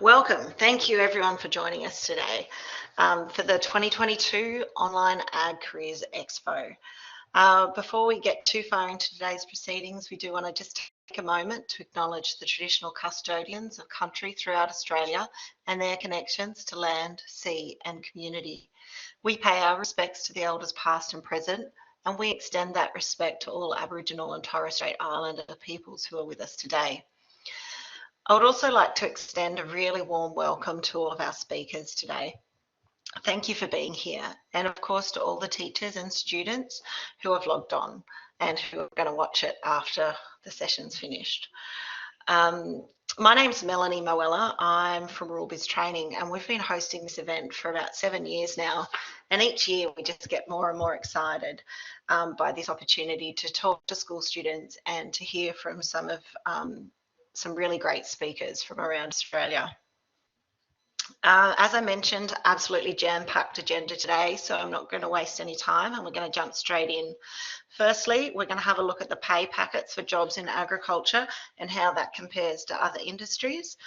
Welcome. Thank you everyone for joining us today for the 2022 Online AgCareers Expo. Before we get too far into today's proceedings, we do want to just take a moment to acknowledge the traditional custodians of country throughout Australia and their connections to land, sea and community. We pay our respects to the elders past and present, and we extend that respect to all Aboriginal and Torres Strait Islander peoples who are with us today. I would also like to extend a really warm welcome to all of our speakers today. Thank you for being here, and of course to all the teachers and students who have logged on and who are going to watch it after the session's finished. My name's Melanie Moella. I'm from RuralBiz Training, and we've been hosting this event for about 7 years now, and each year we just get more and more excited by this opportunity to talk to school students and to hear from some really great speakers from around Australia. As I mentioned, absolutely jam-packed agenda today, so I'm not going to waste any time and we're going to jump straight in. Firstly, we're going to have a look at the pay packets for jobs in agriculture and how that compares to other industries,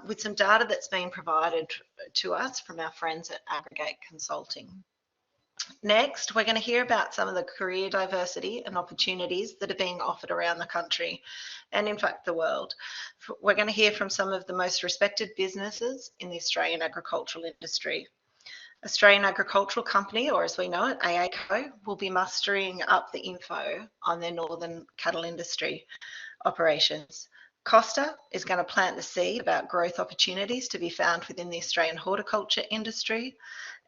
with some data that's been provided to us from our friends at Aggregate Consulting. Next, we're going to hear about some of the career diversity and opportunities that are being offered around the country and in fact the world. We're going to hear from some of the most respected businesses in the Australian agricultural industry. Australian Agricultural Company, or as we know it, AACO, will be mustering up the info on their northern cattle industry operations. Costa is going to plant the seed about growth opportunities to be found within the Australian horticulture industry.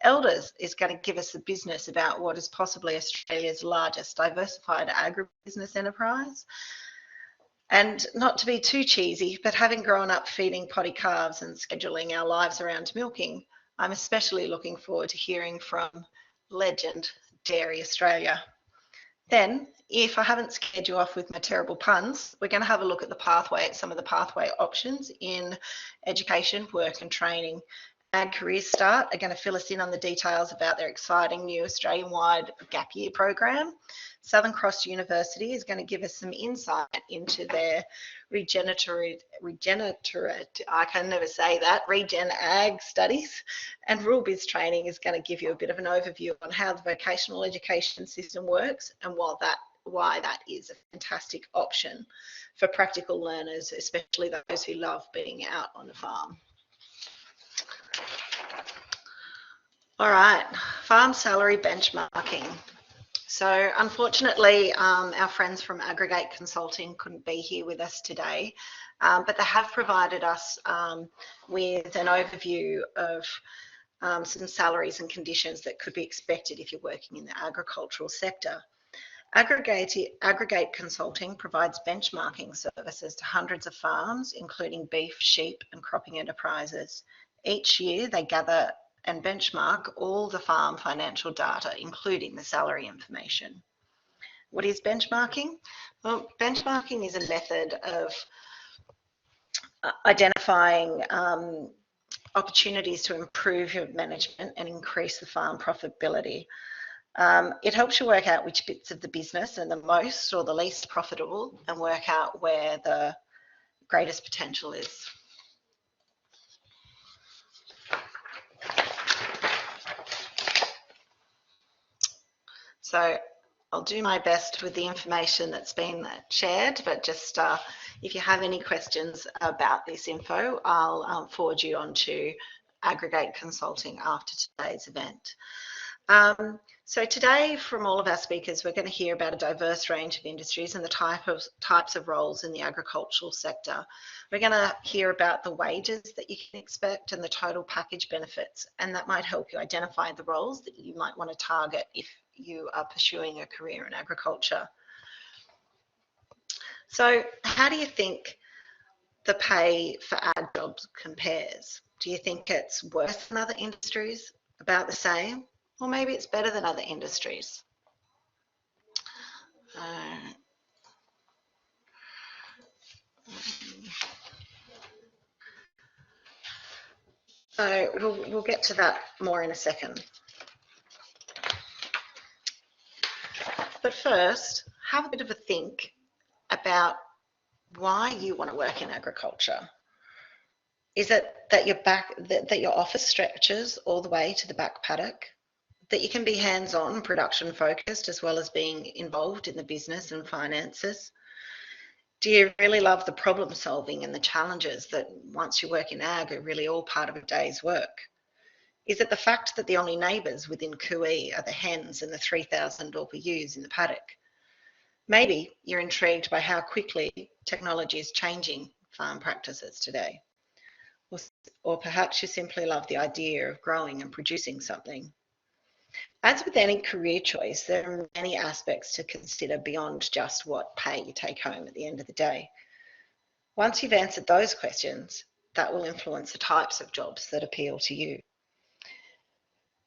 Elders is going to give us a business about what is possibly Australia's largest diversified agribusiness enterprise. And not to be too cheesy, but having grown up feeding potty calves and scheduling our lives around milking, I'm especially looking forward to hearing from legend Dairy Australia. Then, if I haven't scared you off with my terrible puns, we're going to have a look at some of the pathway options in education, work and training. AgCareers Start are going to fill us in on the details about their exciting new Australian-wide gap year program. Southern Cross University is going to give us some insight into their regen ag studies, and RuralBiz Training is going to give you a bit of an overview on how the vocational education system works and why that is a fantastic option for practical learners, especially those who love being out on the farm. All right, farm salary benchmarking. So unfortunately, our friends from Aggregate Consulting couldn't be here with us today, but they have provided us with an overview of some salaries and conditions that could be expected if you're working in the agricultural sector. Aggregate Consulting provides benchmarking services to hundreds of farms, including beef, sheep and cropping enterprises. Each year, they gather and benchmark all the farm financial data, including the salary information. What is benchmarking? Well, benchmarking is a method of identifying opportunities to improve your management and increase the farm profitability. It helps you work out which bits of the business are the most or the least profitable and work out where the greatest potential is. So I'll do my best with the information that's been shared, but just if you have any questions about this info, I'll forward you on to Aggregate Consulting after today's event. So today, from all of our speakers, we're going to hear about a diverse range of industries and the types of roles in the agricultural sector. We're going to hear about the wages that you can expect and the total package benefits, and that might help you identify the roles that you might want to target if you are pursuing a career in agriculture. So how do you think the pay for ag jobs compares? Do you think it's worse than other industries, about the same, or maybe it's better than other industries? So we'll get to that more in a second. But first, have a bit of a think about why you want to work in agriculture. Is it that your office stretches all the way to the back paddock? That you can be hands-on, production focused, as well as being involved in the business and finances? Do you really love the problem solving and the challenges that once you work in ag are really all part of a day's work? Is it the fact that the only neighbours within Cooee are the hens and the 3,000 Dorper ewes in the paddock? Maybe you're intrigued by how quickly technology is changing farm practices today. Or perhaps you simply love the idea of growing and producing something. As with any career choice, there are many aspects to consider beyond just what pay you take home at the end of the day. Once you've answered those questions, that will influence the types of jobs that appeal to you.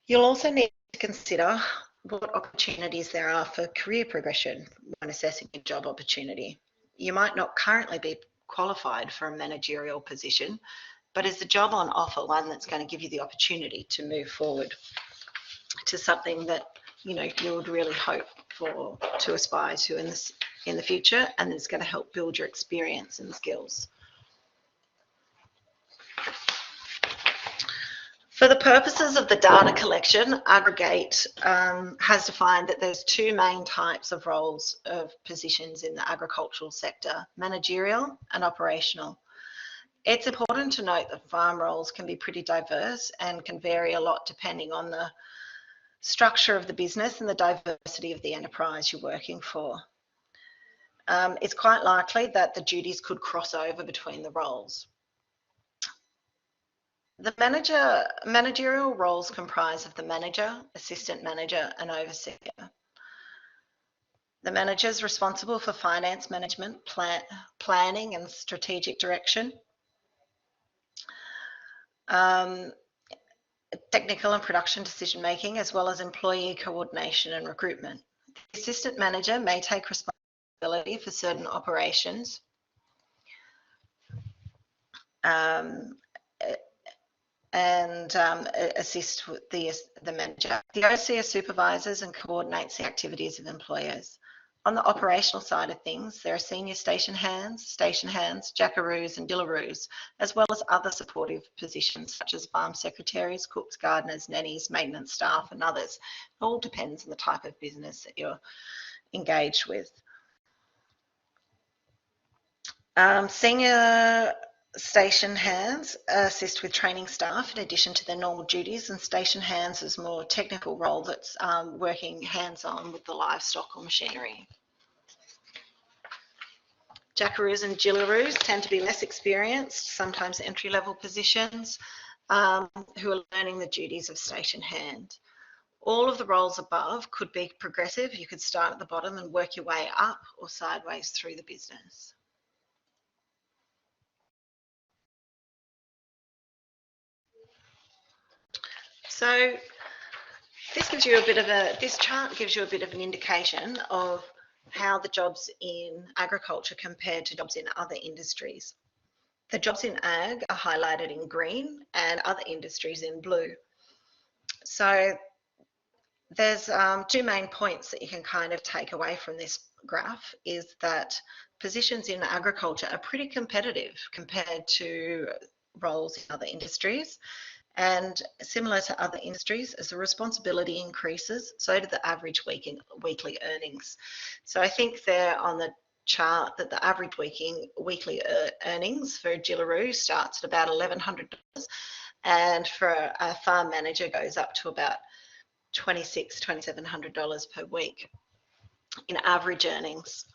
You'll also need to consider what opportunities there are for career progression when assessing a job opportunity. You might not currently be qualified for a managerial position, but is the job on offer one that's going to give you the opportunity to move forward to something that you would really hope for to aspire to in the future, and it's going to help build your experience and skills. For the purposes of the data collection, Aggregate has defined that there's two main types of roles of positions in the agricultural sector: managerial and operational. It's important to note that farm roles can be pretty diverse and can vary a lot depending on the structure of the business and the diversity of the enterprise you're working for. It's quite likely that the duties could cross over between the roles. The managerial roles comprise of the manager, assistant manager, and overseer. The manager is responsible for finance management, planning and strategic direction, technical and production decision making, as well as employee coordination and recruitment. The assistant manager may take responsibility for certain operations, and assist with the manager. The overseer supervises and coordinates the activities of employers. On the operational side of things, there are senior station hands, jackaroos and dillaroos, as well as other supportive positions such as farm secretaries, cooks, gardeners, nannies, maintenance staff, and others. It all depends on the type of business that you're engaged with. Senior station hands assist with training staff in addition to their normal duties, and station hands is a more technical role that's working hands-on with the livestock or machinery. Jackaroos and dillaroos tend to be less experienced, sometimes entry-level positions, who are learning the duties of station hand. All of the roles above could be progressive. You could start at the bottom and work your way up or sideways through the business. So this chart gives you a bit of an indication of how the jobs in agriculture compare to jobs in other industries. The jobs in ag are highlighted in green and other industries in blue. So there's two main points that you can kind of take away from this graph, is that positions in agriculture are pretty competitive compared to roles in other industries. And similar to other industries, as the responsibility increases, so do the average weekly earnings. So I think there on the chart that the average weekly earnings for a dillaroo starts at about $1,100, and for a farm manager goes up to about $2,600, $2,700 per week in average earnings.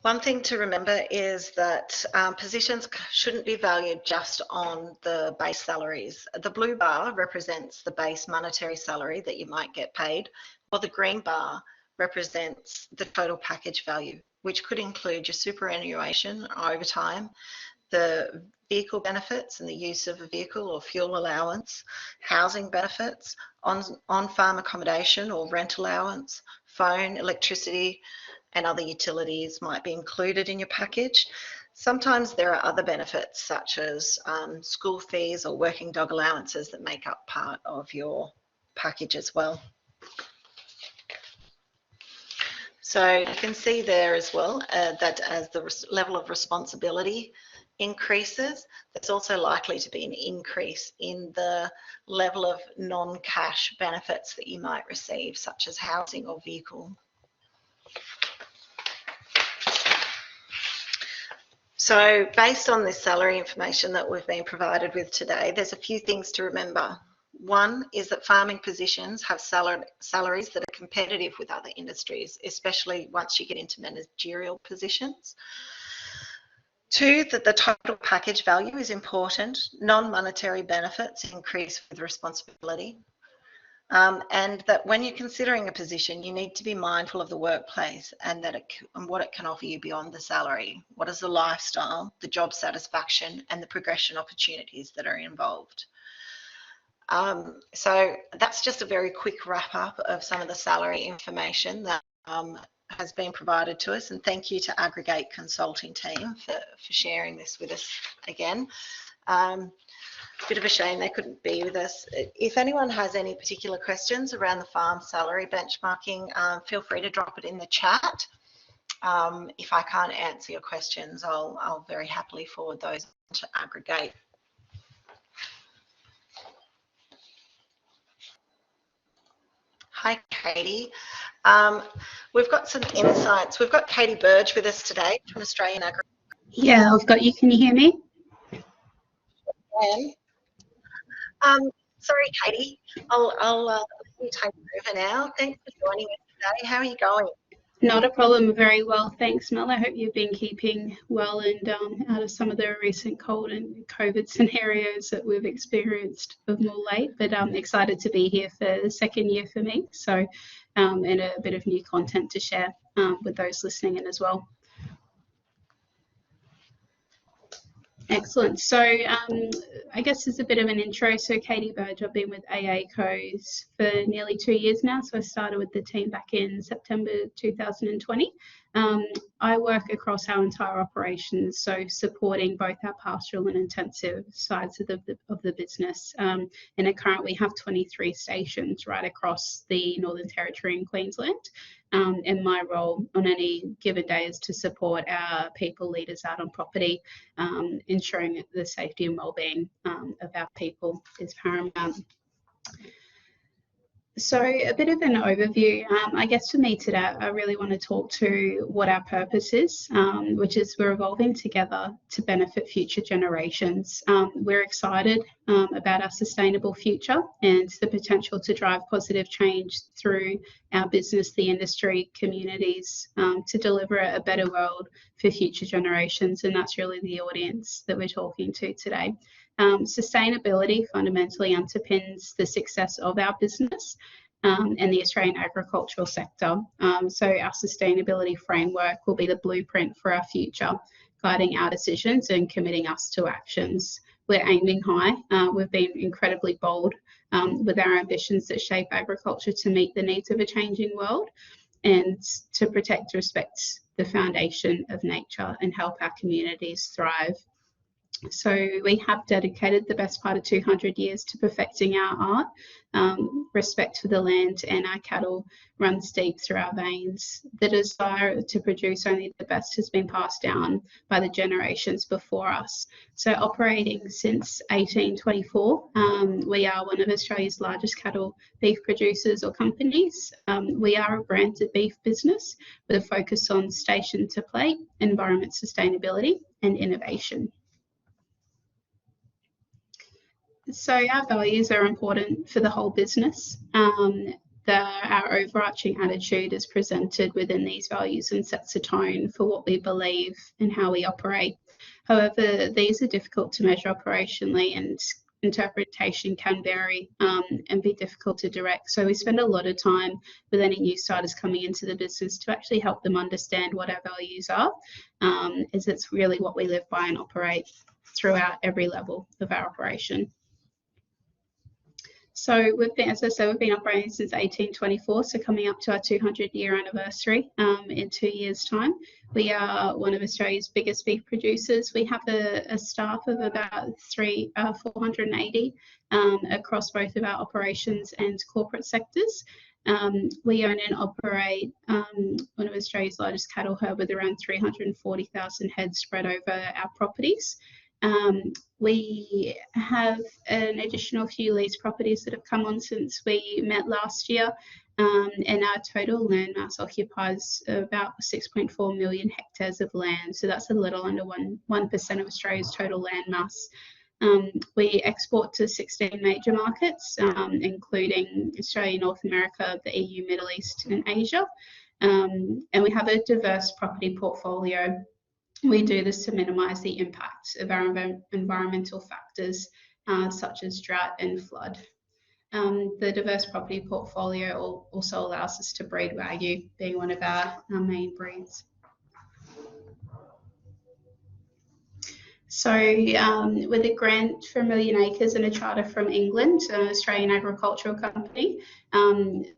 One thing to remember is that positions shouldn't be valued just on the base salaries. The blue bar represents the base monetary salary that you might get paid, while the green bar represents the total package value, which could include your superannuation, overtime, the vehicle benefits and the use of a vehicle or fuel allowance, housing benefits, on-farm accommodation or rent allowance, phone, electricity, and other utilities might be included in your package. Sometimes there are other benefits such as school fees or working dog allowances that make up part of your package as well. So you can see there as well that as the level of responsibility increases, there's also likely to be an increase in the level of non-cash benefits that you might receive, such as housing or vehicle. So based on this salary information that we've been provided with today, there's a few things to remember. One is that farming positions have salaries that are competitive with other industries, especially once you get into managerial positions. Two, that the total package value is important. Non-monetary benefits increase with responsibility. And that when you're considering a position, you need to be mindful of the workplace and what it can offer you beyond the salary. What is the lifestyle, the job satisfaction, and the progression opportunities that are involved? So that's just a very quick wrap up of some of the salary information that has been provided to us, and thank you to Aggregate consulting team for sharing this with us again. Bit of a shame they couldn't be with us. If anyone has any particular questions around the farm salary benchmarking, feel free to drop it in the chat. If I can't answer your questions, I'll very happily forward those to Aggregate. Hi, Katie. We've got some insights. We've got Katie Burge with us today from Australian Aggregate. Yeah, I've got you. Can you hear me? Sorry, Katie. I'll let you take over now. Thanks for joining us today. How are you going? Not a problem. Very well, thanks, Mel. I hope you've been keeping well and out of some of the recent cold and COVID scenarios that we've experienced of more late. But I'm excited to be here for the second year for me. So, and a bit of new content to share with those listening in as well. Excellent. So I guess as a bit of an intro, so Katie Burge, I've been with AgCareers for nearly 2 years now. So I started with the team back in September 2020. I work across our entire operations, so supporting both our pastoral and intensive sides of the business. And I currently have 23 stations right across the Northern Territory and Queensland. And my role on any given day is to support our people leaders out on property, ensuring that the safety and wellbeing of our people is paramount. So a bit of an overview, I guess for me today, I really want to talk to what our purpose is, which is we're evolving together to benefit future generations. We're excited about our sustainable future and the potential to drive positive change through our business, the industry, communities, to deliver a better world for future generations. And that's really the audience that we're talking to today. Sustainability fundamentally underpins the success of our business and the Australian agricultural sector. So our sustainability framework will be the blueprint for our future, guiding our decisions and committing us to actions. We're aiming high. We've been incredibly bold with our ambitions that shape agriculture to meet the needs of a changing world and to protect, respect the foundation of nature and help our communities thrive. So we have dedicated the best part of 200 years to perfecting our art. Respect for the land and our cattle runs deep through our veins. The desire to produce only the best has been passed down by the generations before us. So operating since 1824, we are one of Australia's largest cattle beef producers or companies. We are a branded beef business with a focus on station to plate, environment sustainability and innovation. So our values are important for the whole business. Our overarching attitude is presented within these values and sets a tone for what we believe and how we operate. However, these are difficult to measure operationally and interpretation can vary and be difficult to direct. So we spend a lot of time with any new starters coming into the business to actually help them understand what our values are, as it's really what we live by and operate throughout every level of our operation. So we've been, as I said, we've been operating since 1824, so coming up to our 200-year anniversary in 2 years' time. We are one of Australia's biggest beef producers. We have a staff of about 480 across both of our operations and corporate sectors. We own and operate one of Australia's largest cattle herd with around 340,000 heads spread over our properties. We have an additional few lease properties that have come on since we met last year, and our total land mass occupies about 6.4 million hectares of land. So that's a little under 1% of Australia's total land mass. We export to 16 major markets, including Australia, North America, the EU, Middle East, and Asia. And we have a diverse property portfolio. We do this to minimise the impact of our environmental factors, such as drought and flood. The diverse property portfolio also allows us to breed Wagyu, being one of our main breeds. So with a grant for 1 million acres and a charter from England, an Australian agricultural company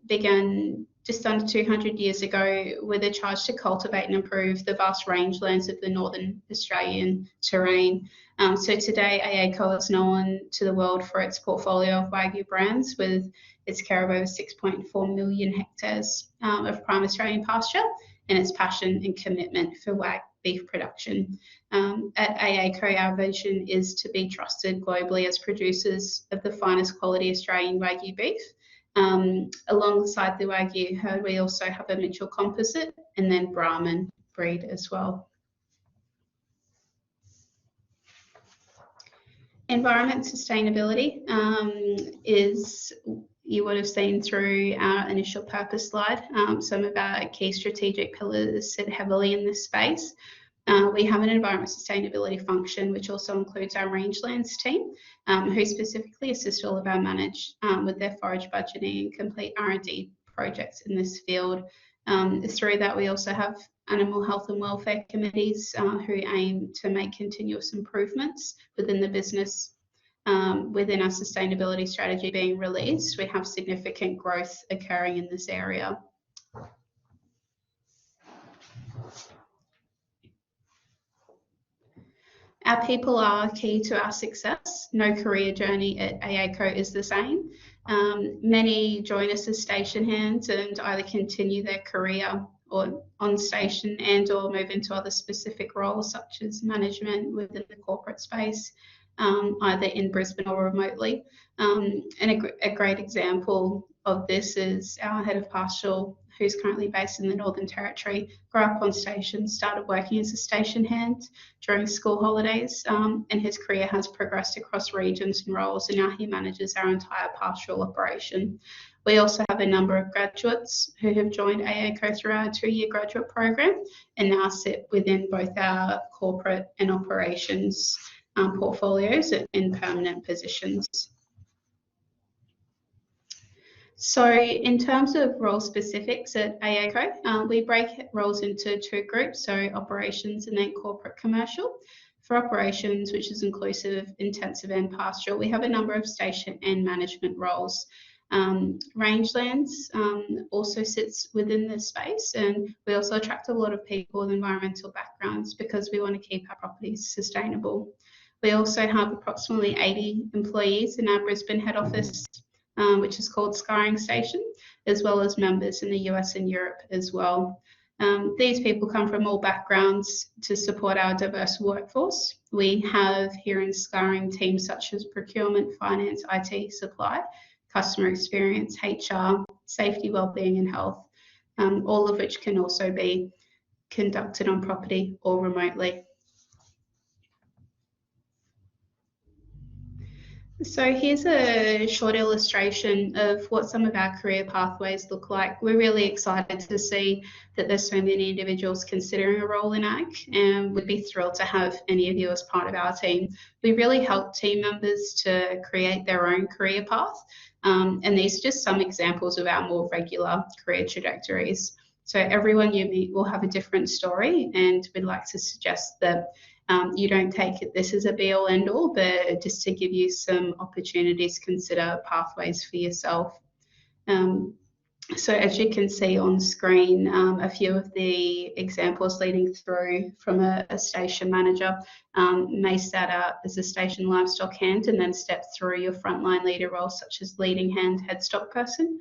began just under 200 years ago with a charge to cultivate and improve the vast rangelands of the Northern Australian terrain. So today, AACo is known to the world for its portfolio of Wagyu brands, with its care of over 6.4 million hectares of prime Australian pasture, and its passion and commitment for Wagyu beef production. At AACo, our vision is to be trusted globally as producers of the finest quality Australian Wagyu beef. Alongside the Wagyu herd, we also have a Mitchell composite and then Brahman breed as well. Environment sustainability is, you would have seen through our initial purpose slide, some of our key strategic pillars sit heavily in this space. We have an environment sustainability function, which also includes our rangelands team, who specifically assist all of our managed with their forage budgeting and complete R&D projects in this field. Through that, we also have animal health and welfare committees who aim to make continuous improvements within the business. Within our sustainability strategy being released, we have significant growth occurring in this area. Our people are key to our success. No career journey at AACo is the same. Many join us as station hands and either continue their career or on station and or move into other specific roles such as management within the corporate space, either in Brisbane or remotely. And a great example of this is our head of pastoral, who's currently based in the Northern Territory, grew up on station, started working as a station hand during school holidays, and his career has progressed across regions and roles, and now he manages our entire pastoral operation. We also have a number of graduates who have joined AACo through our 2-year graduate program and now sit within both our corporate and operations portfolios in permanent positions. So in terms of role specifics at AACo, we break roles into 2 groups, so operations and then corporate commercial. For operations, which is inclusive of intensive and pastoral, we have a number of station and management roles. Rangelands also sits within this space, and we also attract a lot of people with environmental backgrounds because we want to keep our properties sustainable. We also have approximately 80 employees in our Brisbane head office, which is called Scarring Station, as well as members in the US and Europe as well. These people come from all backgrounds to support our diverse workforce. We have here in Scarring teams such as procurement, finance, IT, supply, customer experience, HR, safety, wellbeing and health, all of which can also be conducted on property or remotely. So here's a short illustration of what some of our career pathways look like. We're really excited to see that there's so many individuals considering a role in ag, and we'd be thrilled to have any of you as part of our team. We really help team members to create their own career path, and these are just some examples of our more regular career trajectories. So everyone you meet will have a different story, and we'd like to suggest that you don't take this as a be-all end-all, but just to give you some opportunities to consider pathways for yourself. So as you can see on screen, a few of the examples leading through from a station manager may start out as a station livestock hand and then step through your frontline leader role, such as leading hand headstock person.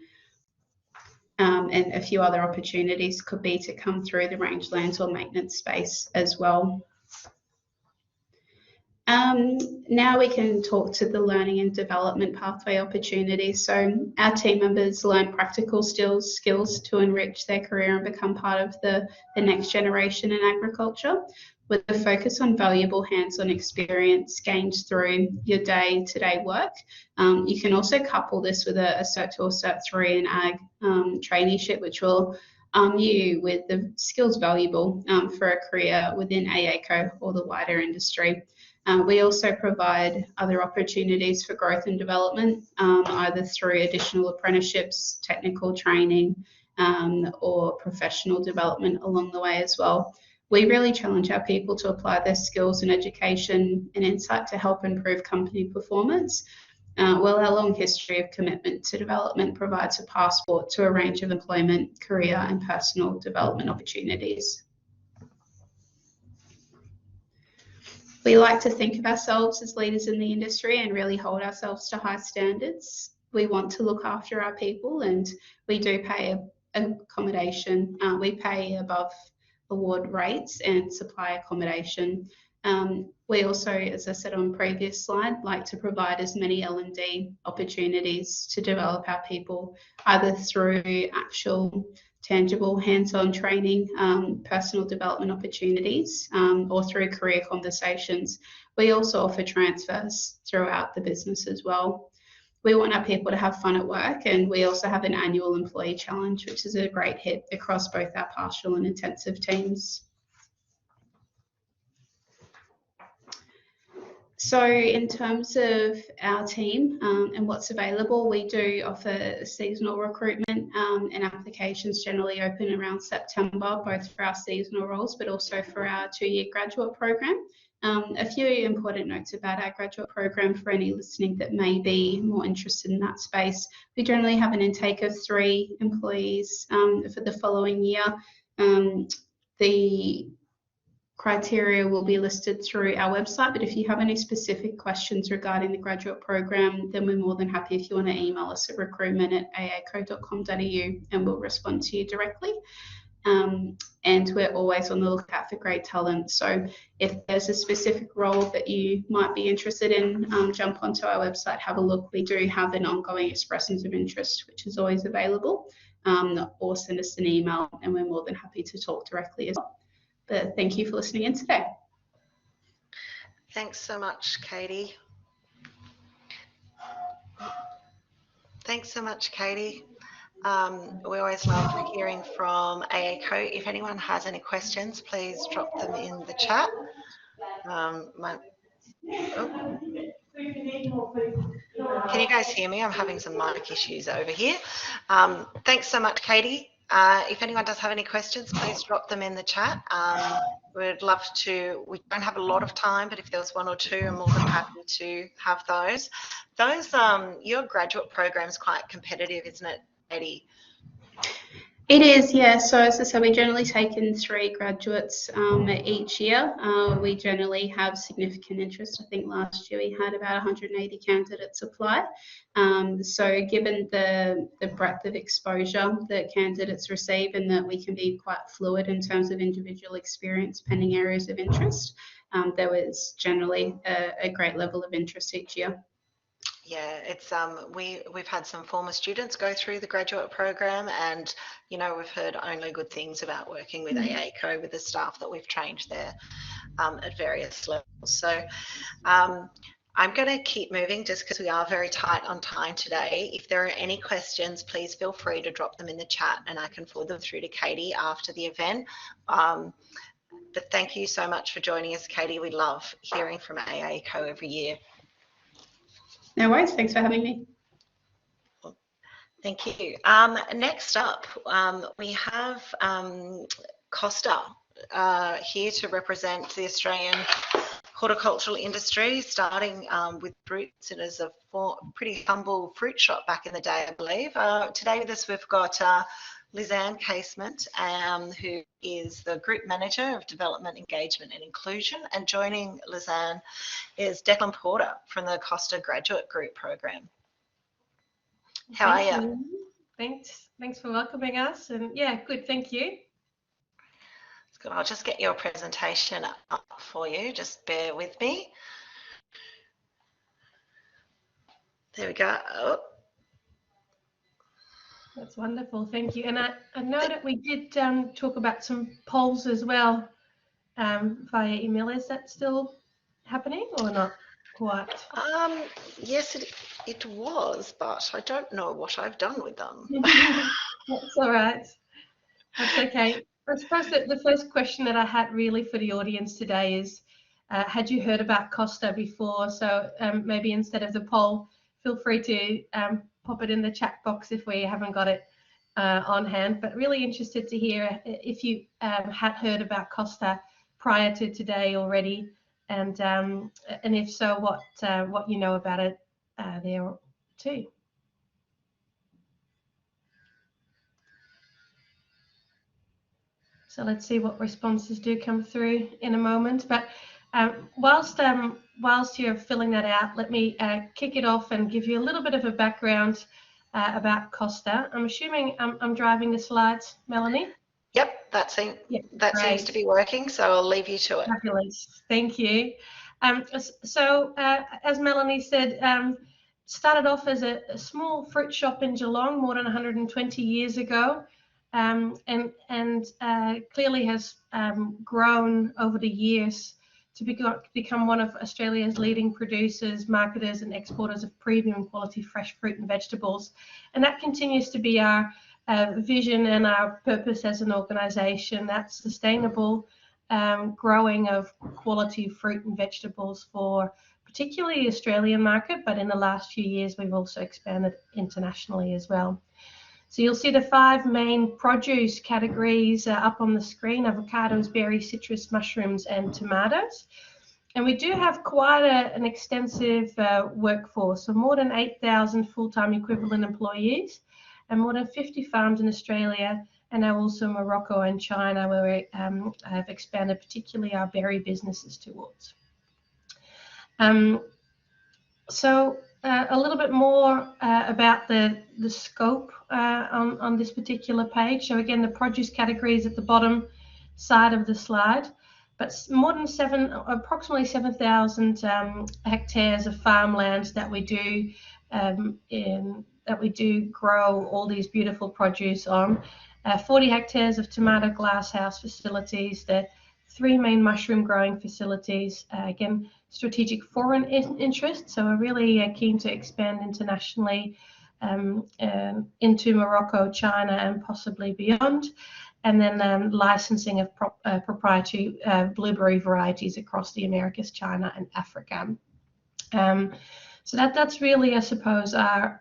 and a few other opportunities could be to come through the rangelands or maintenance space as well. Now we can talk to the learning and development pathway opportunities. So our team members learn practical skills to enrich their career and become part of the next generation in agriculture, with a focus on valuable hands-on experience gained through your day-to-day work. You can also couple this with a Cert 2 or Cert 3 in ag traineeship, which will arm you with the skills valuable for a career within AACO or the wider industry. We also provide other opportunities for growth and development, either through additional apprenticeships, technical training, or professional development along the way as well. We really challenge our people to apply their skills and education and insight to help improve company performance. While our long history of commitment to development provides a passport to a range of employment, career, and personal development opportunities. We like to think of ourselves as leaders in the industry and really hold ourselves to high standards. We want to look after our people, and we do pay accommodation. We pay above award rates and supply accommodation. We also, as I said on previous slide, like to provide as many L&D opportunities to develop our people, either through actual tangible hands-on training, personal development opportunities, or through career conversations. We also offer transfers throughout the business as well. We want our people to have fun at work, and we also have an annual employee challenge, which is a great hit across both our partial and intensive teams. So in terms of our team and what's available, we do offer seasonal recruitment, and applications generally open around September, both for our seasonal roles, but also for our 2-year graduate program. A few important notes about our graduate program for any listening that may be more interested in that space. We generally have an intake of 3 employees for the following year. The criteria will be listed through our website, but if you have any specific questions regarding the graduate program, then we're more than happy if you want to email us at recruitment@aaco.com.au and we'll respond to you directly. And we're always on the lookout for great talent. So if there's a specific role that you might be interested in, jump onto our website, have a look. We do have an ongoing expressions of interest, which is always available, or send us an email and we're more than happy to talk directly as well. But thank you for listening in today. Thanks so much, Katie. We always love hearing from AACO. If anyone has any questions, please drop them in the chat. Can you guys hear me? I'm having some mic issues over here. Thanks so much, Katie. If anyone does have any questions, please drop them in the chat. We'd love to. We don't have a lot of time, but if there was 1 or 2, I'm more than happy to have those. Your graduate program is quite competitive, isn't it, Katie? It is, yeah. So as I said, we generally take in 3 graduates each year. We generally have significant interest. I think last year we had about 180 candidates apply. So given the breadth of exposure that candidates receive and that we can be quite fluid in terms of individual experience pending areas of interest, there was generally a great level of interest each year. Yeah, it's we've had some former students go through the graduate program, and we've heard only good things about working with AACO, with the staff that we've trained there at various levels. So I'm going to keep moving just because we are very tight on time today. If there are any questions, please feel free to drop them in the chat and I can forward them through to Katie after the event. But thank you so much for joining us, Katie. We love hearing from AACO every year. No worries. Thanks for having me. Thank you. Next up, we have Costa here to represent the Australian horticultural industry, starting with fruits. It is a pretty humble fruit shop back in the day, I believe. Today with us, we've got Lisanne Casement, who is the Group Manager of Development, Engagement and Inclusion. And joining Lisanne is Declan Porter from the Costa Graduate Group Program. How are you? Thanks for welcoming us. And yeah, good. Thank you. It's good. I'll just get your presentation up for you. Just bear with me. There we go. Oh. That's wonderful. Thank you. And I know that we did talk about some polls as well via email. Is that still happening or not quite? Yes, it was, but I don't know what I've done with them. That's all right. That's okay. I suppose that the first question that I had really for the audience today is, had you heard about Costa before? So maybe instead of the poll, feel free to pop it in the chat box if we haven't got it on hand. But really interested to hear if you had heard about Costa prior to today already, and if so, what you know about it there too. So let's see what responses do come through in a moment. But whilst you're filling that out, let me kick it off and give you a little bit of a background about Costa. I'm assuming I'm driving the slides, Melanie? Yep, that seems to be working, so I'll leave you to it. Fabulous, thank you. So as Melanie said, started off as a small fruit shop in Geelong more than 120 years ago. And clearly has grown over the years to become one of Australia's leading producers, marketers and exporters of premium quality fresh fruit and vegetables. And that continues to be our vision and our purpose as an organisation, that sustainable growing of quality fruit and vegetables for particularly the Australian market, but in the last few years we've also expanded internationally as well. So you'll see the 5 main produce categories up on the screen: avocados, berries, citrus, mushrooms, and tomatoes. And we do have quite an extensive workforce, so more than 8,000 full-time equivalent employees and more than 50 farms in Australia, and now also Morocco and China, where we have expanded particularly our berry businesses towards. So a little bit more about the scope on this particular page. So again, the produce category is at the bottom side of the slide, but more than approximately 7,000 hectares of farmland that we do grow all these beautiful produce on. 40 hectares of tomato glasshouse facilities, the 3 main mushroom growing facilities, again, strategic foreign interest. So we're really keen to expand internationally into Morocco, China, and possibly beyond. And then licensing of proprietary blueberry varieties across the Americas, China, and Africa. So that's really, I suppose, our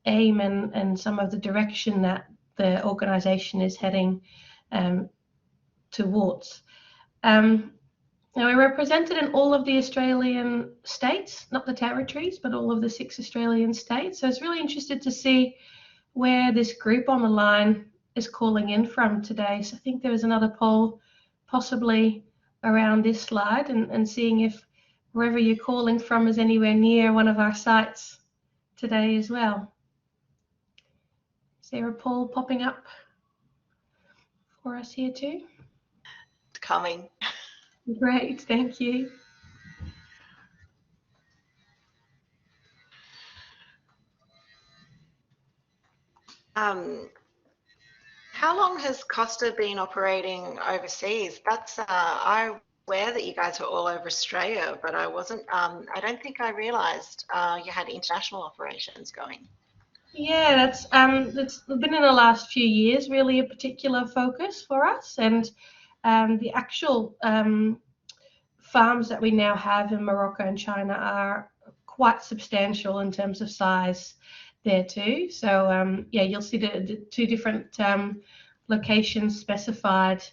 aim and some of the direction that the organisation is heading towards. Now we're represented in all of the Australian states, not the territories, but all of the 6 Australian states. So I was really interested to see where this group on the line is calling in from today. So I think there was another poll possibly around this slide, and seeing if wherever you're calling from is anywhere near one of our sites today as well. Is there a poll popping up for us here too? It's coming. Great, thank you. How long has Costa been operating overseas? That's I'm aware that you guys are all over Australia, but I wasn't. I don't think I realised you had international operations going. Yeah, that's been in the last few years really a particular focus for us, and the actual farms that we now have in Morocco and China are quite substantial in terms of size there too. So yeah, you'll see the 2 different locations specified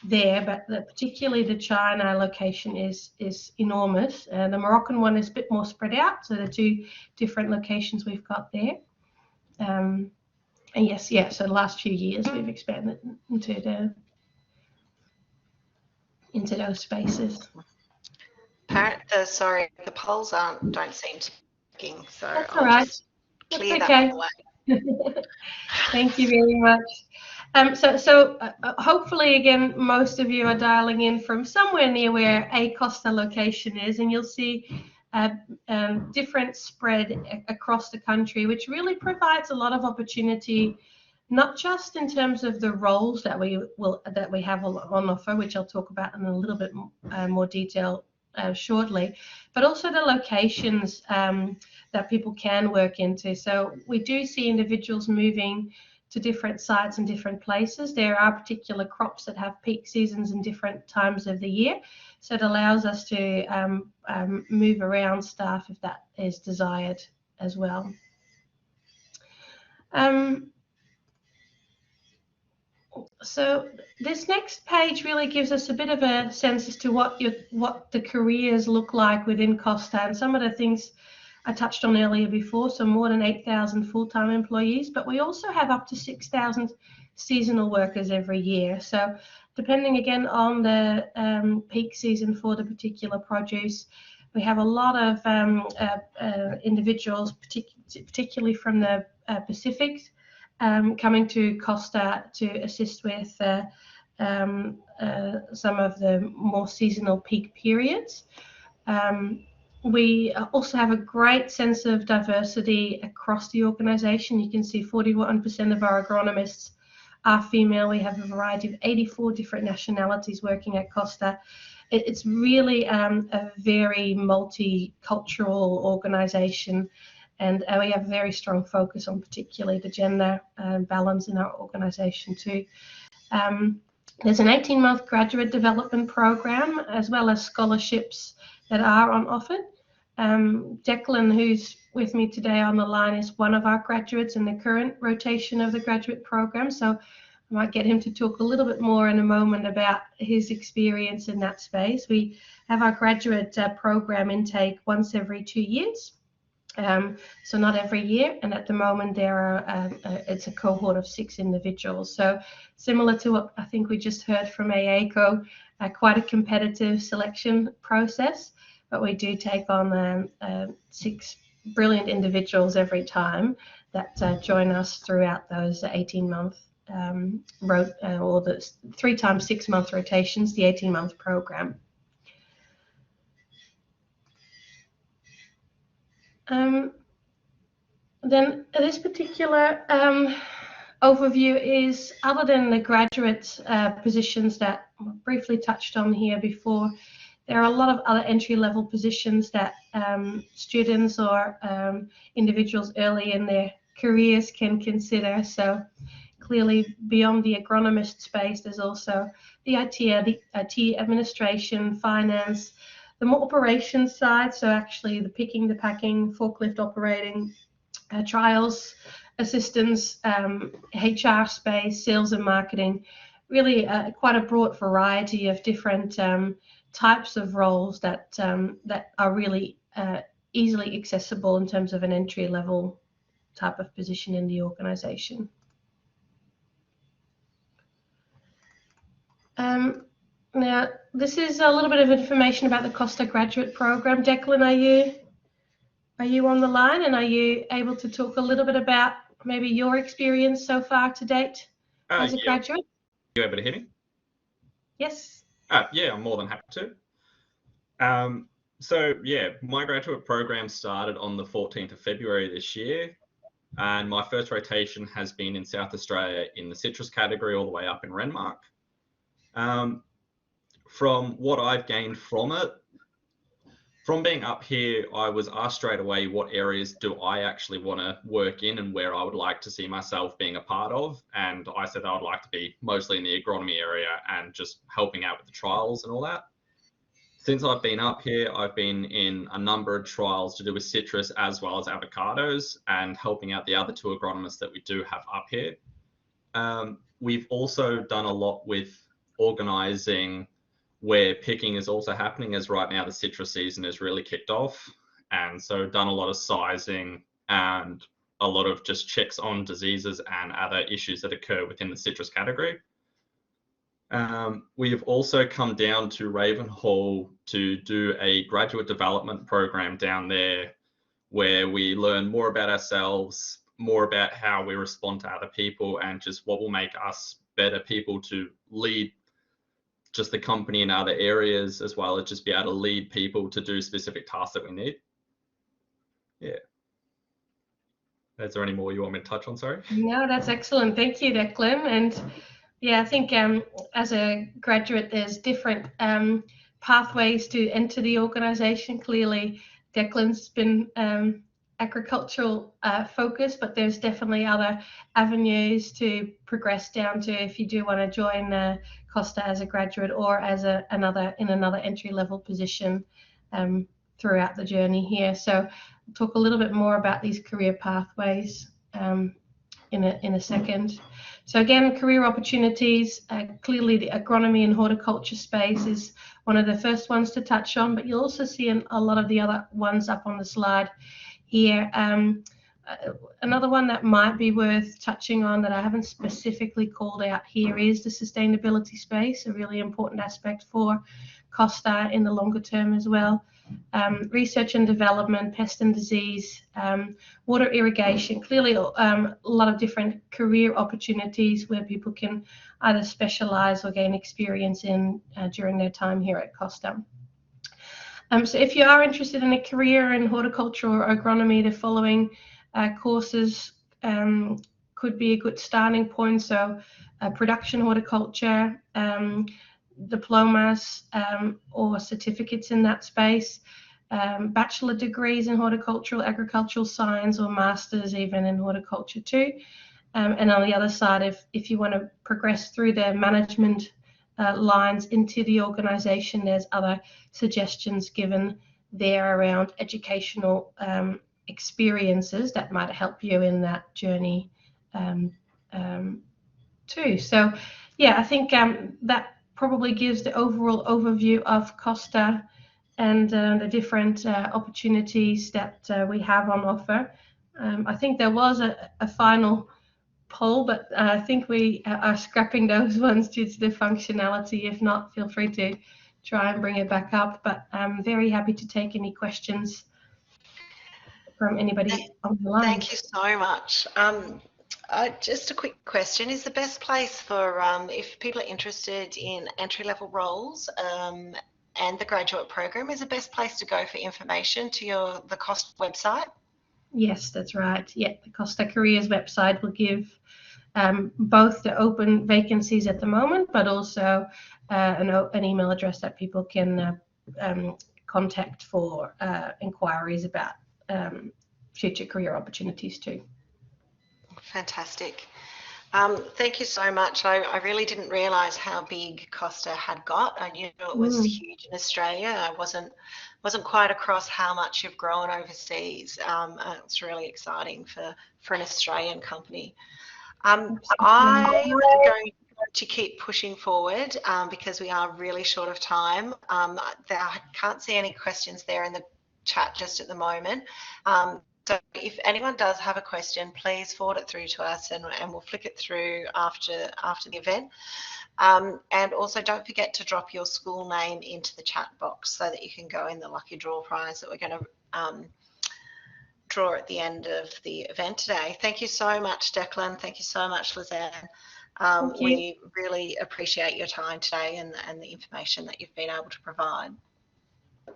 there, but particularly the China location is enormous. The Moroccan one is a bit more spread out, so the 2 different locations we've got there. And yes, yeah, so the last few years we've expanded into those spaces. Sorry, the polls don't seem to be working, so That's I'll all right. just clear That's that okay. away. Thank you very much. So hopefully, again, most of you are dialing in from somewhere near where a Costa location is, and you'll see different spread across the country, which really provides a lot of opportunity, not just in terms of the roles that we have on offer, which I'll talk about in a little bit more detail shortly, but also the locations that people can work into. So we do see individuals moving to different sites and different places. There are particular crops that have peak seasons in different times of the year, so it allows us to move around staff if that is desired as well. So this next page really gives us a bit of a sense as to what the careers look like within Costa, and some of the things I touched on earlier before. So more than 8,000 full-time employees, but we also have up to 6,000 seasonal workers every year. So depending again on the peak season for the particular produce, we have a lot of individuals, particularly from the Pacific, coming to Costa to assist with some of the more seasonal peak periods. We also have a great sense of diversity across the organisation. You can see 41% of our agronomists are female. We have a variety of 84 different nationalities working at Costa. It's really a very multicultural organisation, and we have a very strong focus on particularly the gender balance in our organisation too. There's an 18-month graduate development program as well as scholarships that are on offer. Declan, who's with me today on the line, is one of our graduates in the current rotation of the graduate program, so I might get him to talk a little bit more in a moment about his experience in that space. We have our graduate program intake once every 2 years. So not every year, and at the moment there are it's a cohort of 6 individuals. So similar to what I think we just heard from AACO, quite a competitive selection process, but we do take on 6 brilliant individuals every time that join us throughout those 18-month or the 3 times 6 month rotations, the 18-month program. Then this particular overview is, other than the graduate positions that I briefly touched on here before, there are a lot of other entry-level positions that students or individuals early in their careers can consider. So clearly beyond the agronomist space, there's also the IT administration, finance, the more operations side, so actually the picking, the packing, forklift operating, trials assistance, HR space, sales and marketing, really quite a broad variety of different types of roles that are really easily accessible in terms of an entry-level type of position in the organization. Now, this is a little bit of information about the Costa graduate program. Declan, are you on the line, and are you able to talk a little bit about maybe your experience so far to date as a graduate? Are you able to hear me? Yes. Yeah, I'm more than happy to. So yeah, my graduate program started on the 14th of February this year, and my first rotation has been in South Australia in the citrus category all the way up in Renmark. From what I've gained from it, from being up here, I was asked straight away what areas do I actually want to work in and where I would like to see myself being a part of. And I said I would like to be mostly in the agronomy area and just helping out with the trials and all that. Since I've been up here, I've been in a number of trials to do with citrus as well as avocados, and helping out the other 2 agronomists that we do have up here. We've also done a lot with organising where picking is also happening, as right now the citrus season is really kicked off. And so done a lot of sizing and a lot of just checks on diseases and other issues that occur within the citrus category. We have also come down to Ravenhall to do a graduate development program down there where we learn more about ourselves, more about how we respond to other people and just what will make us better people to lead just the company in other areas, as well as just be able to lead people to do specific tasks that we need. Yeah. Is there any more you want me to touch on? Sorry. No, that's excellent. Thank you, Declan. And yeah, I think as a graduate, there's different pathways to enter the organisation. Clearly, Declan's been agricultural focused, but there's definitely other avenues to progress down to if you do want to join Costa as a graduate or as another entry-level position throughout the journey here. So we'll talk a little bit more about these career pathways in a second. So again, career opportunities, clearly the agronomy and horticulture space is one of the first ones to touch on, but you'll also see a lot of the other ones up on the slide here. Another one that might be worth touching on that I haven't specifically called out here is the sustainability space, a really important aspect for Costa in the longer term as well. Research and development, pest and disease, water irrigation, clearly a lot of different career opportunities where people can either specialise or gain experience in during their time here at Costa. So if you are interested in a career in horticulture or agronomy, the following courses could be a good starting point. So production horticulture, diplomas or certificates in that space, bachelor degrees in horticultural, agricultural science, or masters even in horticulture too. And on the other side, if you want to progress through the management lines into the organisation, there's other suggestions given there around educational experiences that might help you in that journey too. So yeah, I think that probably gives the overall overview of Costa and the different opportunities that we have on offer. I think there was a final poll, but I think we are scrapping those ones due to the functionality. If not, feel free to try and bring it back up, but I'm very happy to take any questions from anybody on the line. Thank you so much. Just a quick question. Is the best place for, if people are interested in entry-level roles and the graduate program, is the best place to go for information to the Costa website? Yes, that's right. Yeah, the Costa Careers website will give both the open vacancies at the moment, but also an email address that people can contact for inquiries about future career opportunities too. Fantastic. Thank you so much. I really didn't realise how big Costa had got. I knew it was huge in Australia. I wasn't quite across how much you've grown overseas. It's really exciting for an Australian company. I'm going to keep pushing forward because we are really short of time. I can't see any questions there in the chat just at the moment. So if anyone does have a question, please forward it through to us and we'll flick it through after the event. And also don't forget to drop your school name into the chat box so that you can go in the lucky draw prize that we're going to draw at the end of the event today. Thank you so much, Declan. Thank you so much, Lizanne. We really appreciate your time today and the information that you've been able to provide.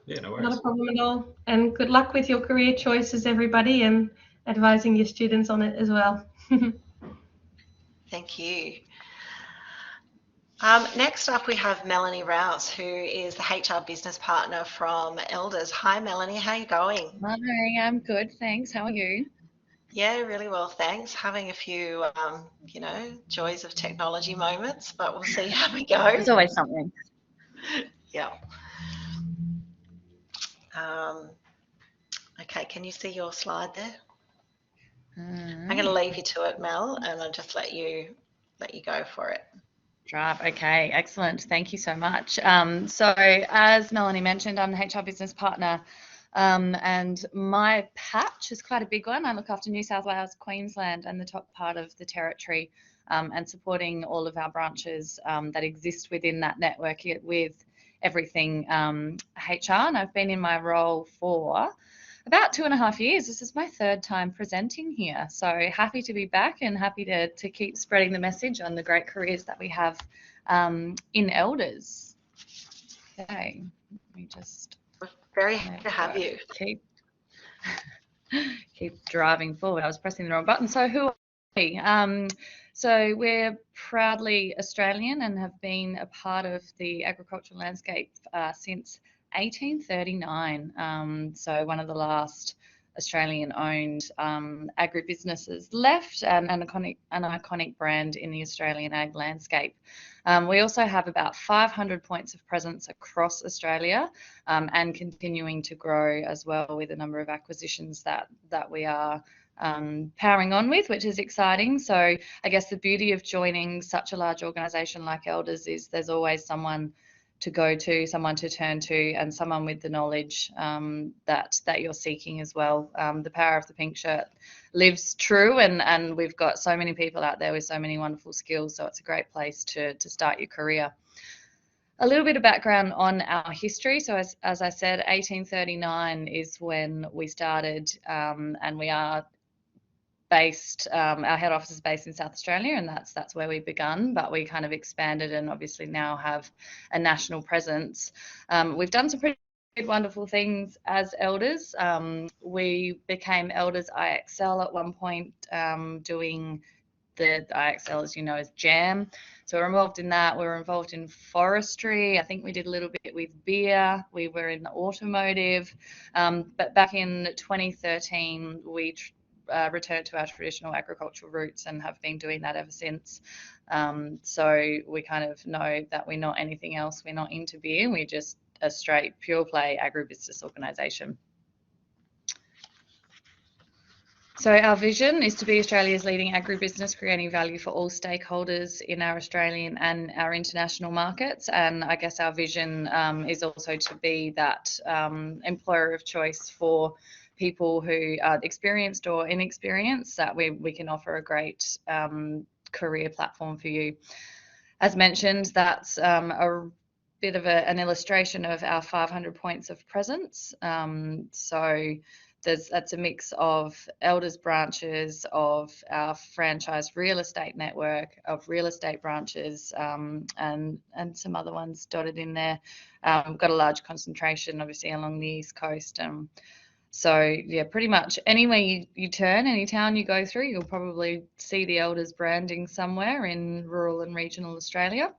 Yeah, no worries. Not a problem at all. And good luck with your career choices, everybody, and advising your students on it as well. Thank you. Next up, we have Melanie Rouse, who is the HR business partner from Elders. Hi, Melanie. How are you going? Hi, I'm good, thanks. How are you? Yeah, really well, thanks. Having a few, joys of technology moments, but we'll see how we go. There's always something. Yeah. Okay, can you see your slide there? I'm going to leave you to it, Mel, and I'll just let you go for it. Drive. Okay, excellent. Thank you so much. So as Melanie mentioned, I'm the HR business partner, and my patch is quite a big one. I look after New South Wales, Queensland, and the top part of the territory, and supporting all of our branches that exist within that network with everything HR. And I've been in my role for about 2.5 years. This is my 3rd time presenting here. So happy to be back and happy to keep spreading the message on the great careers that we have in elders. Okay, let me just... We're very happy to have you. Keep driving forward. I was pressing the wrong button. So who are we? So we're proudly Australian and have been a part of the agricultural landscape since 1839. So one of the last Australian-owned agribusinesses left, and an iconic brand in the Australian ag landscape. We also have about 500 points of presence across Australia, and continuing to grow as well with a number of acquisitions that we are powering on with, which is exciting. So I guess the beauty of joining such a large organisation like Elders is there's always someone to go to, someone to turn to, and someone with the knowledge that you're seeking as well. The power of the pink shirt lives true, and we've got so many people out there with so many wonderful skills, so it's a great place to start your career. A little bit of background on our history. So as I said, 1839 is when we started, and we are based, our head office is based in South Australia, and that's where we begun, but we kind of expanded and obviously now have a national presence. We've done some pretty wonderful things as Elders. We became Elders IXL at one point, doing the IXL, as you know, is jam. So we're involved in that. We were involved in forestry. I think we did a little bit with beer. We were in automotive. But back in 2013, we returned to our traditional agricultural roots and have been doing that ever since. So we kind of know that we're not anything else. We're not into beer. We're just a straight pure play agribusiness organisation. So our vision is to be Australia's leading agribusiness, creating value for all stakeholders in our Australian and our international markets. And I guess our vision is also to be that employer of choice for people who are experienced or inexperienced, that we can offer a great career platform for you. As mentioned, that's a bit of an illustration of our 500 points of presence. So that's a mix of Elders branches, of our franchise real estate network, of real estate branches, and some other ones dotted in there. We've got a large concentration, obviously, along the East Coast. So yeah, pretty much anywhere you turn, any town you go through, you'll probably see the Elders branding somewhere in rural and regional Australia.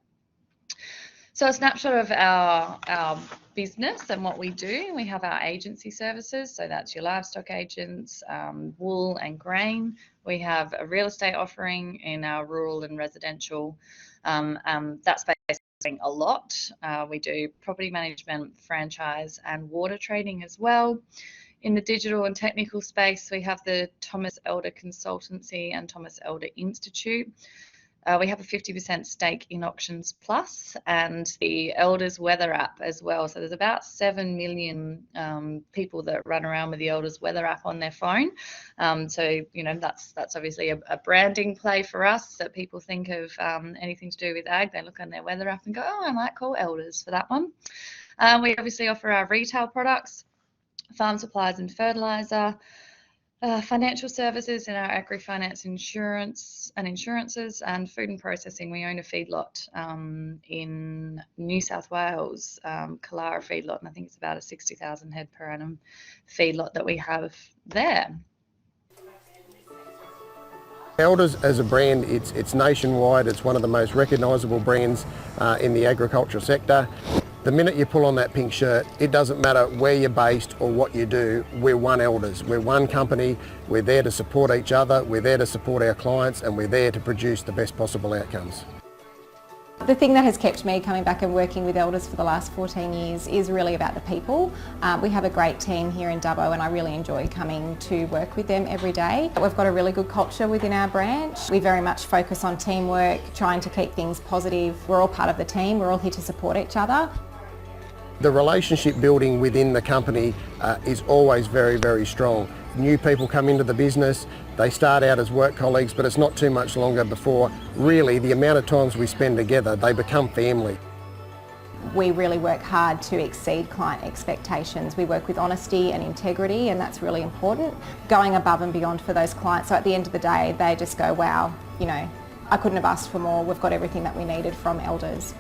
So a snapshot of our business and what we do. We have our agency services, so that's your livestock agents, wool and grain. We have a real estate offering in our rural and residential. That's basically a lot. We do property management, franchise and water trading as well. In the digital and technical space, we have the Thomas Elder Consultancy and Thomas Elder Institute. We have a 50% stake in Auctions Plus and the Elders Weather app as well. So there's about 7 million people that run around with the Elders Weather app on their phone. So, you know, that's obviously a branding play for us, that people think of anything to do with ag, they look on their weather app and go, oh, I might call Elders for that one. We obviously offer our retail products, farm supplies and fertiliser, financial services in our agri-finance insurances, and food and processing. We own a feedlot in New South Wales, Kalara feedlot, and I think it's about a 60,000 head per annum feedlot that we have there. Elders as a brand, it's nationwide. It's one of the most recognisable brands in the agricultural sector. The minute you pull on that pink shirt, it doesn't matter where you're based or what you do, we're one Elders. We're one company, we're there to support each other, we're there to support our clients, and we're there to produce the best possible outcomes. The thing that has kept me coming back and working with Elders for the last 14 years is really about the people. We have a great team here in Dubbo, and I really enjoy coming to work with them every day. We've got a really good culture within our branch. We very much focus on teamwork, trying to keep things positive. We're all part of the team, we're all here to support each other. The relationship building within the company is always very, very strong. New people come into the business, they start out as work colleagues, but it's not too much longer before really the amount of times we spend together, they become family. We really work hard to exceed client expectations. We work with honesty and integrity, and that's really important. Going above and beyond for those clients, so at the end of the day, they just go, wow, you know, I couldn't have asked for more. We've got everything that we needed from Elders.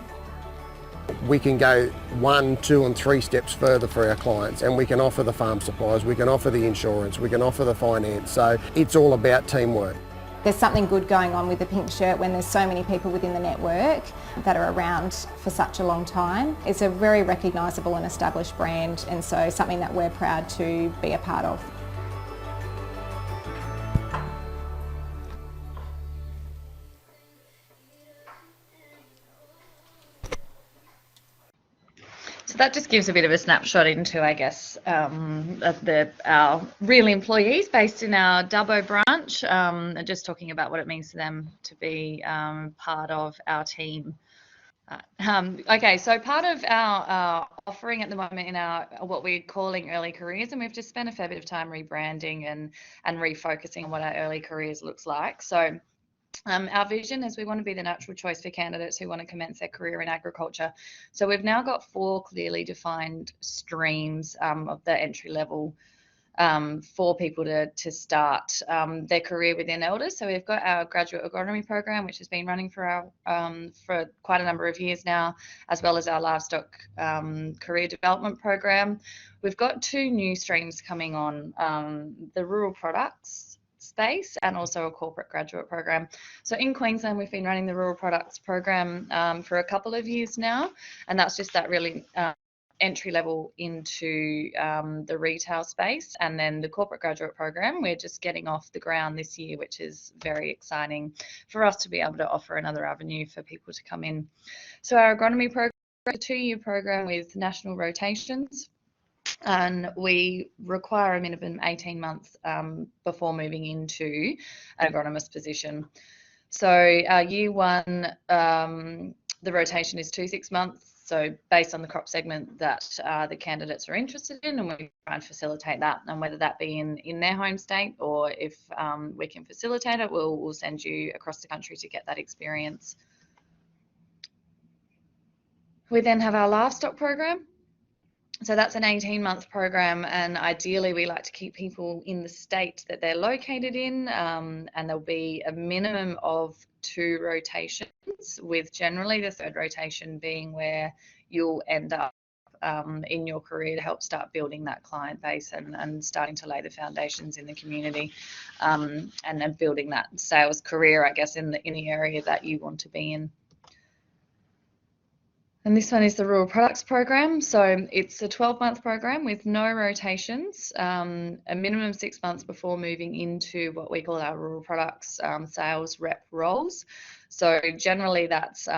We can go 1, 2 and 3 steps further for our clients, and we can offer the farm supplies, we can offer the insurance, we can offer the finance. So it's all about teamwork. There's something good going on with the pink shirt when there's so many people within the network that are around for such a long time. It's a very recognisable and established brand, and so something that we're proud to be a part of. So that just gives a bit of a snapshot into, I guess, our real employees based in our Dubbo branch, and just talking about what it means to them to be part of our team. Okay, so part of our offering at the moment in our what we're calling early careers, and we've just spent a fair bit of time rebranding and refocusing on what our early careers looks like. So our vision is we want to be the natural choice for candidates who want to commence their career in agriculture. So we've now got 4 clearly defined streams of the entry level for people to start their career within Elders. So we've got our graduate agronomy program, which has been running for quite a number of years now, as well as our livestock career development program. We've got 2 new streams coming on, the rural products space and also a corporate graduate program. So in Queensland, we've been running the rural products program for a couple of years now, and that's just that really entry level into the retail space. And then the corporate graduate program, we're just getting off the ground this year, which is very exciting for us to be able to offer another avenue for people to come in. So our agronomy program, a 2-year program with national rotations, and we require a minimum 18 months before moving into an agronomist position. So year 1, the rotation is 2 6 months. So based on the crop segment that the candidates are interested in, and we try and facilitate that, and whether that be in their home state, or if we can facilitate it, we'll send you across the country to get that experience. We then have our livestock program. So that's an 18-month program, and ideally we like to keep people in the state that they're located in, and there'll be a minimum of 2 rotations, with generally the 3rd rotation being where you'll end up in your career to help start building that client base and starting to lay the foundations in the community, and then building that sales career, I guess, in the area that you want to be in. And this one is the Rural Products Program. So it's a 12-month program with no rotations, a minimum 6 months before moving into what we call our Rural Products sales rep roles. So generally that's,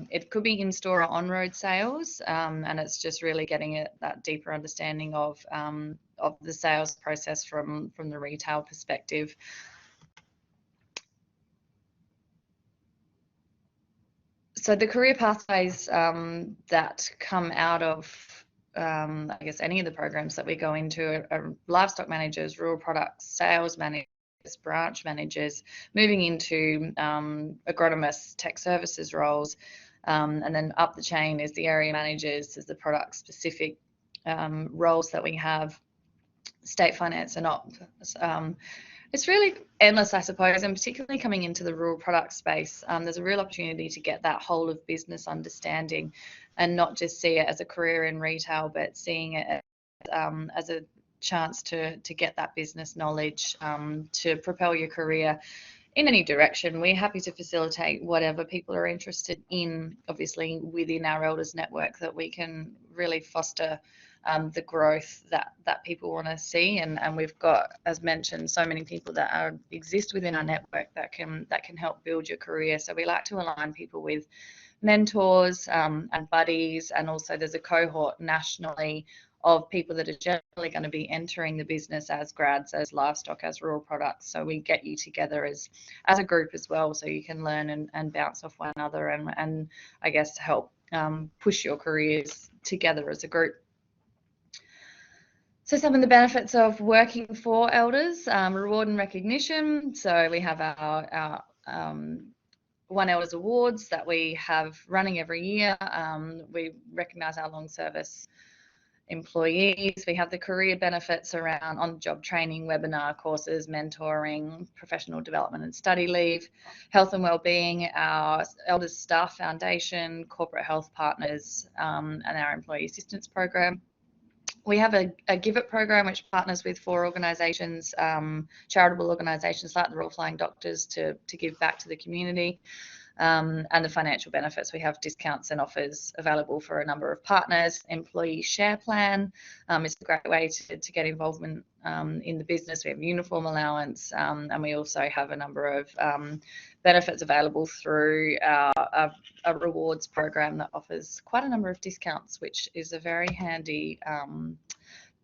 it could be in-store or on-road sales, and it's just really getting that deeper understanding of the sales process from the retail perspective. So the career pathways that come out of, I guess, any of the programs that we go into are livestock managers, rural products, sales managers, branch managers, moving into agronomists, tech services roles, and then up the chain is the area managers, is the product specific roles that we have, state finance and ops. It's really endless, I suppose, and particularly coming into the rural product space, there's a real opportunity to get that whole of business understanding and not just see it as a career in retail, but seeing it as a chance to get that business knowledge to propel your career in any direction. We're happy to facilitate whatever people are interested in, obviously within our Elders network, that we can really foster the growth that people want to see, and we've got, as mentioned, so many people that exist within our network that can help build your career. So we like to align people with mentors and buddies, and also there's a cohort nationally of people that are generally going to be entering the business as grads, as livestock, as rural products. So we get you together as a group as well, so you can learn and bounce off one another, and I guess help push your careers together as a group. So some of the benefits of working for Elders, reward and recognition. So we have our One Elders Awards that we have running every year. We recognise our long service employees. We have the career benefits around on-the-job training, webinar courses, mentoring, professional development and study leave, health and wellbeing, our Elders Staff Foundation, corporate health partners, and our employee assistance program. We have a Give It program which partners with 4 organisations, charitable organisations like the Royal Flying Doctors to give back to the community. And the financial benefits, we have discounts and offers available for a number of partners. Employee share plan is a great way to get involvement in the business. We have uniform allowance, and we also have a number of benefits available through a rewards program that offers quite a number of discounts, which is a very handy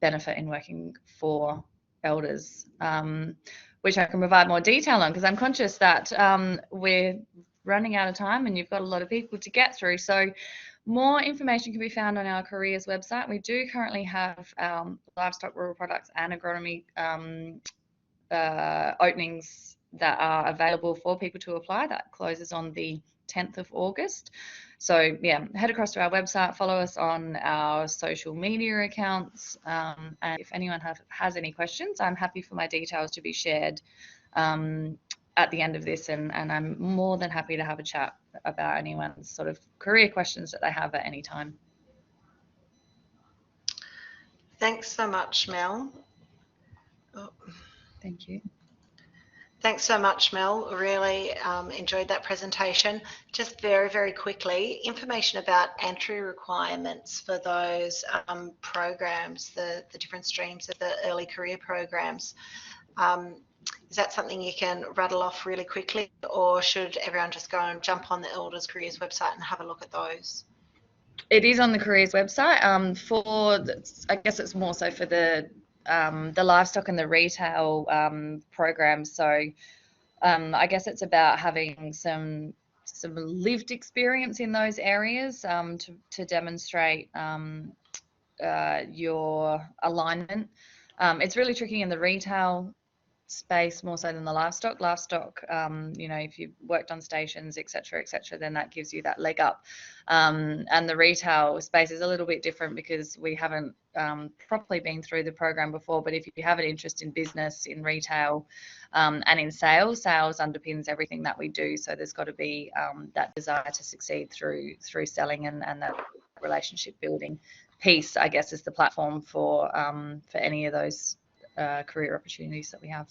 benefit in working for elders, which I can provide more detail on, because I'm conscious that we're running out of time and you've got a lot of people to get through. So more information can be found on our careers website. We do currently have livestock, rural products and agronomy openings that are available for people to apply. That closes on the 10th of August. So yeah, head across to our website, follow us on our social media accounts, and if anyone has any questions, I'm happy for my details to be shared at the end of this, and I'm more than happy to have a chat about anyone's sort of career questions that they have at any time. Thanks so much, Mel. Oh. Thank you. Thanks so much, Mel. Really enjoyed that presentation. Just very, very quickly, information about entry requirements for those programs, the different streams of the early career programs. Is that something you can rattle off really quickly, or should everyone just go and jump on the Elders Careers website and have a look at those? It is on the careers website. I guess it's more so for the livestock and the retail programs. So I guess it's about having some lived experience in those areas to demonstrate your alignment. It's really tricky in the retail space more so than the livestock. You know, if you've worked on stations, etc., then that gives you that leg up. And the retail space is a little bit different because we haven't properly been through the program before. But if you have an interest in business, in retail, and in sales underpins everything that we do. So there's got to be that desire to succeed through selling and that relationship building piece, I guess, is the platform for any of those career opportunities that we have.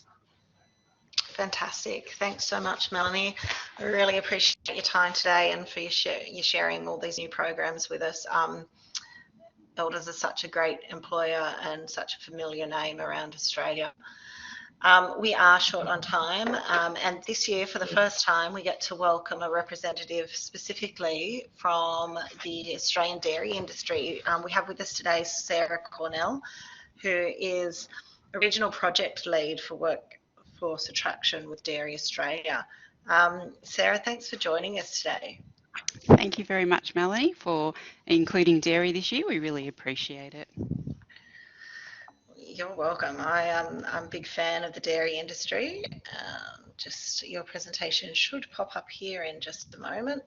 Fantastic. Thanks so much, Melanie. I really appreciate your time today and for you sharing all these new programs with us. Elders are such a great employer and such a familiar name around Australia. We are short on time, and this year, for the first time, we get to welcome a representative specifically from the Australian dairy industry. We have with us today Sarah Cornell, who is a regional project lead for workforce attraction with Dairy Australia. Sarah, thanks for joining us today. Thank you very much, Melanie, for including dairy this year. We really appreciate it. You're welcome. I'm a big fan of the dairy industry. Just your presentation should pop up here in just a moment.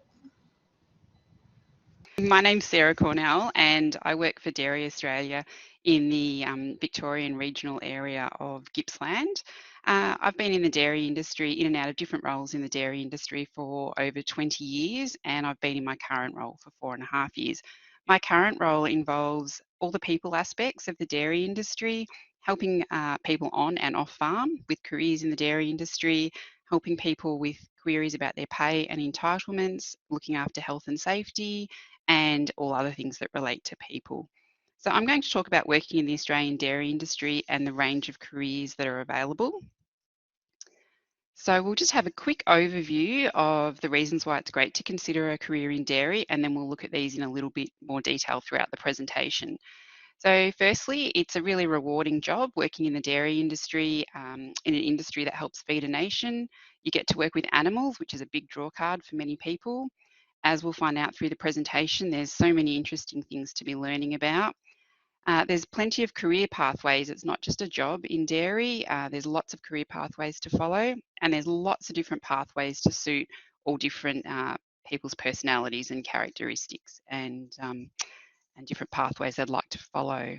My name's Sarah Cornell and I work for Dairy Australia in the Victorian regional area of Gippsland. I've been in the dairy industry, in and out of different roles in the dairy industry for over 20 years, and I've been in my current role for 4.5 years. My current role involves all the people aspects of the dairy industry, helping people on and off farm with careers in the dairy industry, helping people with queries about their pay and entitlements, looking after health and safety, and all other things that relate to people. So I'm going to talk about working in the Australian dairy industry and the range of careers that are available. So we'll just have a quick overview of the reasons why it's great to consider a career in dairy, and then we'll look at these in a little bit more detail throughout the presentation. So firstly, it's a really rewarding job working in the dairy industry, in an industry that helps feed a nation. You get to work with animals, which is a big draw card for many people. As we'll find out through the presentation, there's so many interesting things to be learning about. There's plenty of career pathways. It's not just a job in dairy. There's lots of career pathways to follow, and there's lots of different pathways to suit all different people's personalities and characteristics and different pathways they'd like to follow.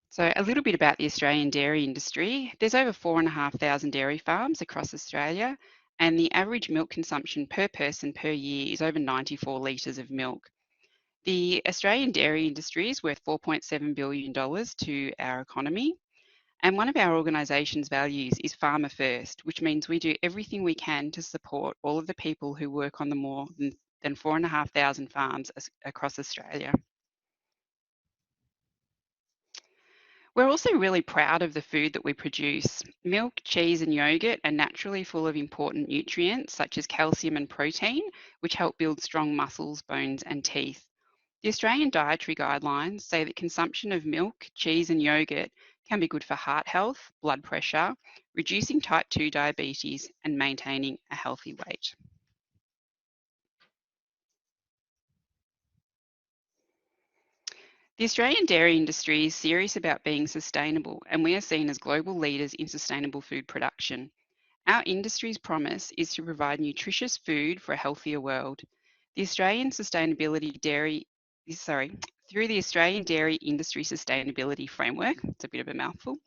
So a little bit about the Australian dairy industry. There's over 4,500 dairy farms across Australia, and the average milk consumption per person per year is over 94 litres of milk. The Australian dairy industry is worth $4.7 billion to our economy. And one of our organisation's values is farmer first, which means we do everything we can to support all of the people who work on the more than 4,500 farms across Australia. We're also really proud of the food that we produce. Milk, cheese and yogurt are naturally full of important nutrients such as calcium and protein, which help build strong muscles, bones and teeth. The Australian dietary guidelines say that consumption of milk, cheese and yogurt can be good for heart health, blood pressure, reducing type 2 diabetes and maintaining a healthy weight. The Australian dairy industry is serious about being sustainable, and we are seen as global leaders in sustainable food production. Our industry's promise is to provide nutritious food for a healthier world. Through the Australian Dairy Industry Sustainability Framework, it's a bit of a mouthful,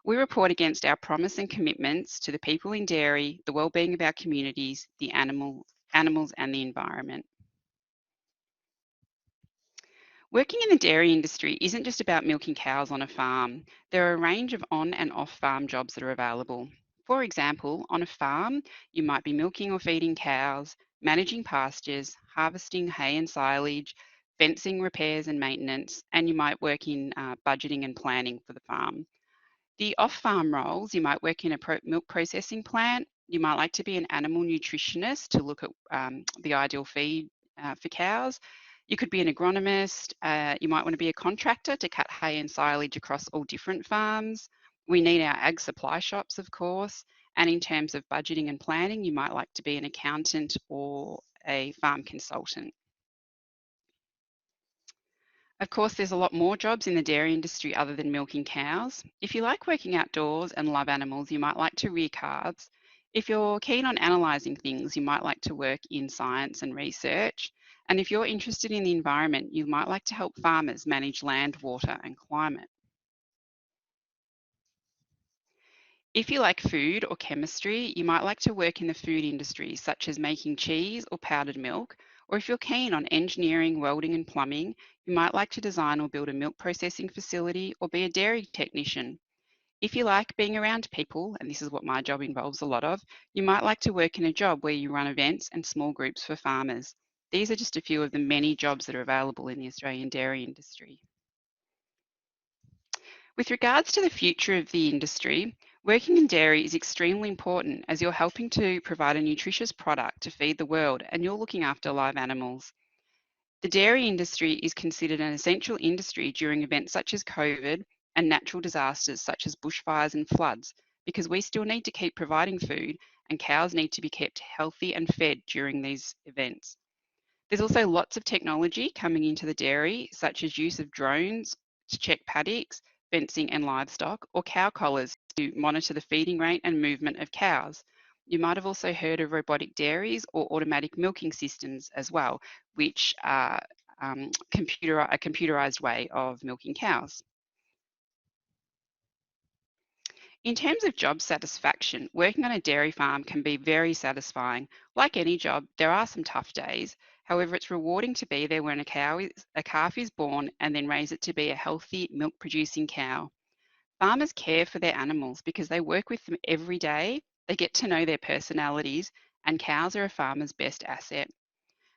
we report against our promise and commitments to the people in dairy, the well-being of our communities, the animals and the environment. Working in the dairy industry isn't just about milking cows on a farm. There are a range of on and off farm jobs that are available. For example, on a farm, you might be milking or feeding cows, managing pastures, harvesting hay and silage, fencing repairs and maintenance, and you might work in budgeting and planning for the farm. The off-farm roles, you might work in a milk processing plant, you might like to be an animal nutritionist to look at the ideal feed for cows. You could be an agronomist, you might want to be a contractor to cut hay and silage across all different farms. We need our ag supply shops, of course, and in terms of budgeting and planning, you might like to be an accountant or a farm consultant. Of course, there's a lot more jobs in the dairy industry other than milking cows. If you like working outdoors and love animals, you might like to rear calves. If you're keen on analysing things, you might like to work in science and research. And if you're interested in the environment, you might like to help farmers manage land, water and climate. If you like food or chemistry, you might like to work in the food industry, such as making cheese or powdered milk. Or if you're keen on engineering, welding and plumbing, you might like to design or build a milk processing facility or be a dairy technician. If you like being around people, and this is what my job involves a lot of, you might like to work in a job where you run events and small groups for farmers. These are just a few of the many jobs that are available in the Australian dairy industry. With regards to the future of the industry, working in dairy is extremely important as you're helping to provide a nutritious product to feed the world and you're looking after live animals. The dairy industry is considered an essential industry during events such as COVID and natural disasters such as bushfires and floods, because we still need to keep providing food and cows need to be kept healthy and fed during these events. There's also lots of technology coming into the dairy, such as use of drones to check paddocks, fencing and livestock, or cow collars to monitor the feeding rate and movement of cows. You might have also heard of robotic dairies or automatic milking systems as well, which are a computerized way of milking cows. In terms of job satisfaction, working on a dairy farm can be very satisfying. Like any job, there are some tough days. However, it's rewarding to be there when a calf is born and then raise it to be a healthy milk-producing cow. Farmers care for their animals because they work with them every day, they get to know their personalities, and cows are a farmer's best asset.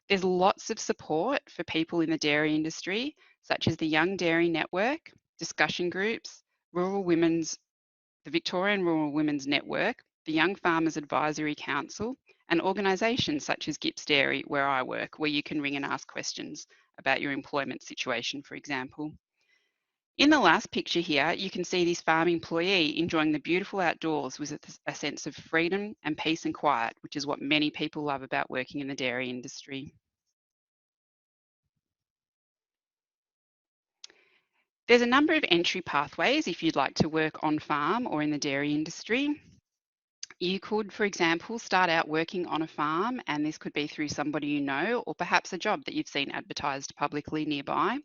There's lots of support for people in the dairy industry, such as the Young Dairy Network, discussion groups, the Victorian Rural Women's Network, the Young Farmers Advisory Council, and organisations such as Gips Dairy, where I work, where you can ring and ask questions about your employment situation, for example. In the last picture here, you can see this farm employee enjoying the beautiful outdoors with a sense of freedom and peace and quiet, which is what many people love about working in the dairy industry. There's a number of entry pathways if you'd like to work on farm or in the dairy industry. You could, for example, start out working on a farm, and this could be through somebody you know, or perhaps a job that you've seen advertised publicly nearby.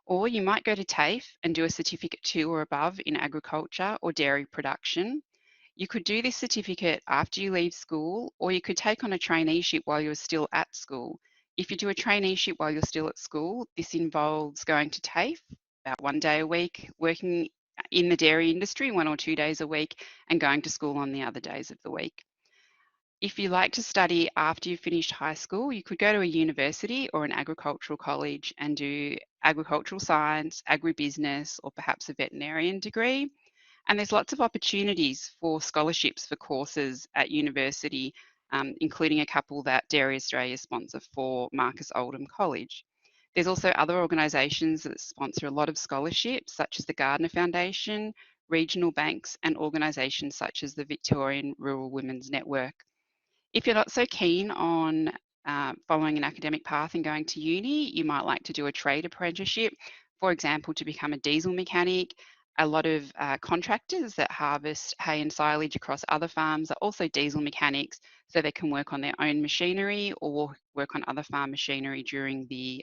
Or you might go to TAFE and do a certificate 2 or above in agriculture or dairy production. You could do this certificate after you leave school, or you could take on a traineeship while you're still at school. If you do a traineeship while you're still at school, this involves going to TAFE about 1 day a week, working in the dairy industry 1 or 2 days a week, and going to school on the other days of the week. If you like to study after you've finished high school, you could go to a university or an agricultural college and do agricultural science, agribusiness, or perhaps a veterinarian degree. And there's lots of opportunities for scholarships for courses at university, including a couple that Dairy Australia sponsor for Marcus Oldham College. There's also other organisations that sponsor a lot of scholarships, such as the Gardner Foundation, regional banks, and organisations such as the Victorian Rural Women's Network. If you're not so keen on following an academic path and going to uni, you might like to do a trade apprenticeship, for example, to become a diesel mechanic. A lot of contractors that harvest hay and silage across other farms are also diesel mechanics, so they can work on their own machinery or work on other farm machinery during the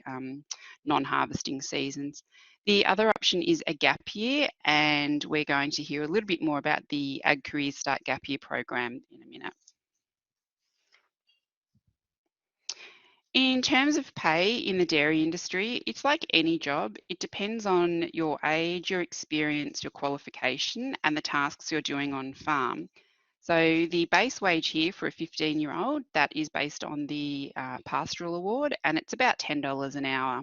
non-harvesting seasons. The other option is a gap year, and we're going to hear a little bit more about the AgCareers Start gap year program in a minute. In terms of pay in the dairy industry, it's like any job. It depends on your age, your experience, your qualification, and the tasks you're doing on farm. So the base wage here for a 15-year-old, that is based on the pastoral award, and it's about $10 an hour.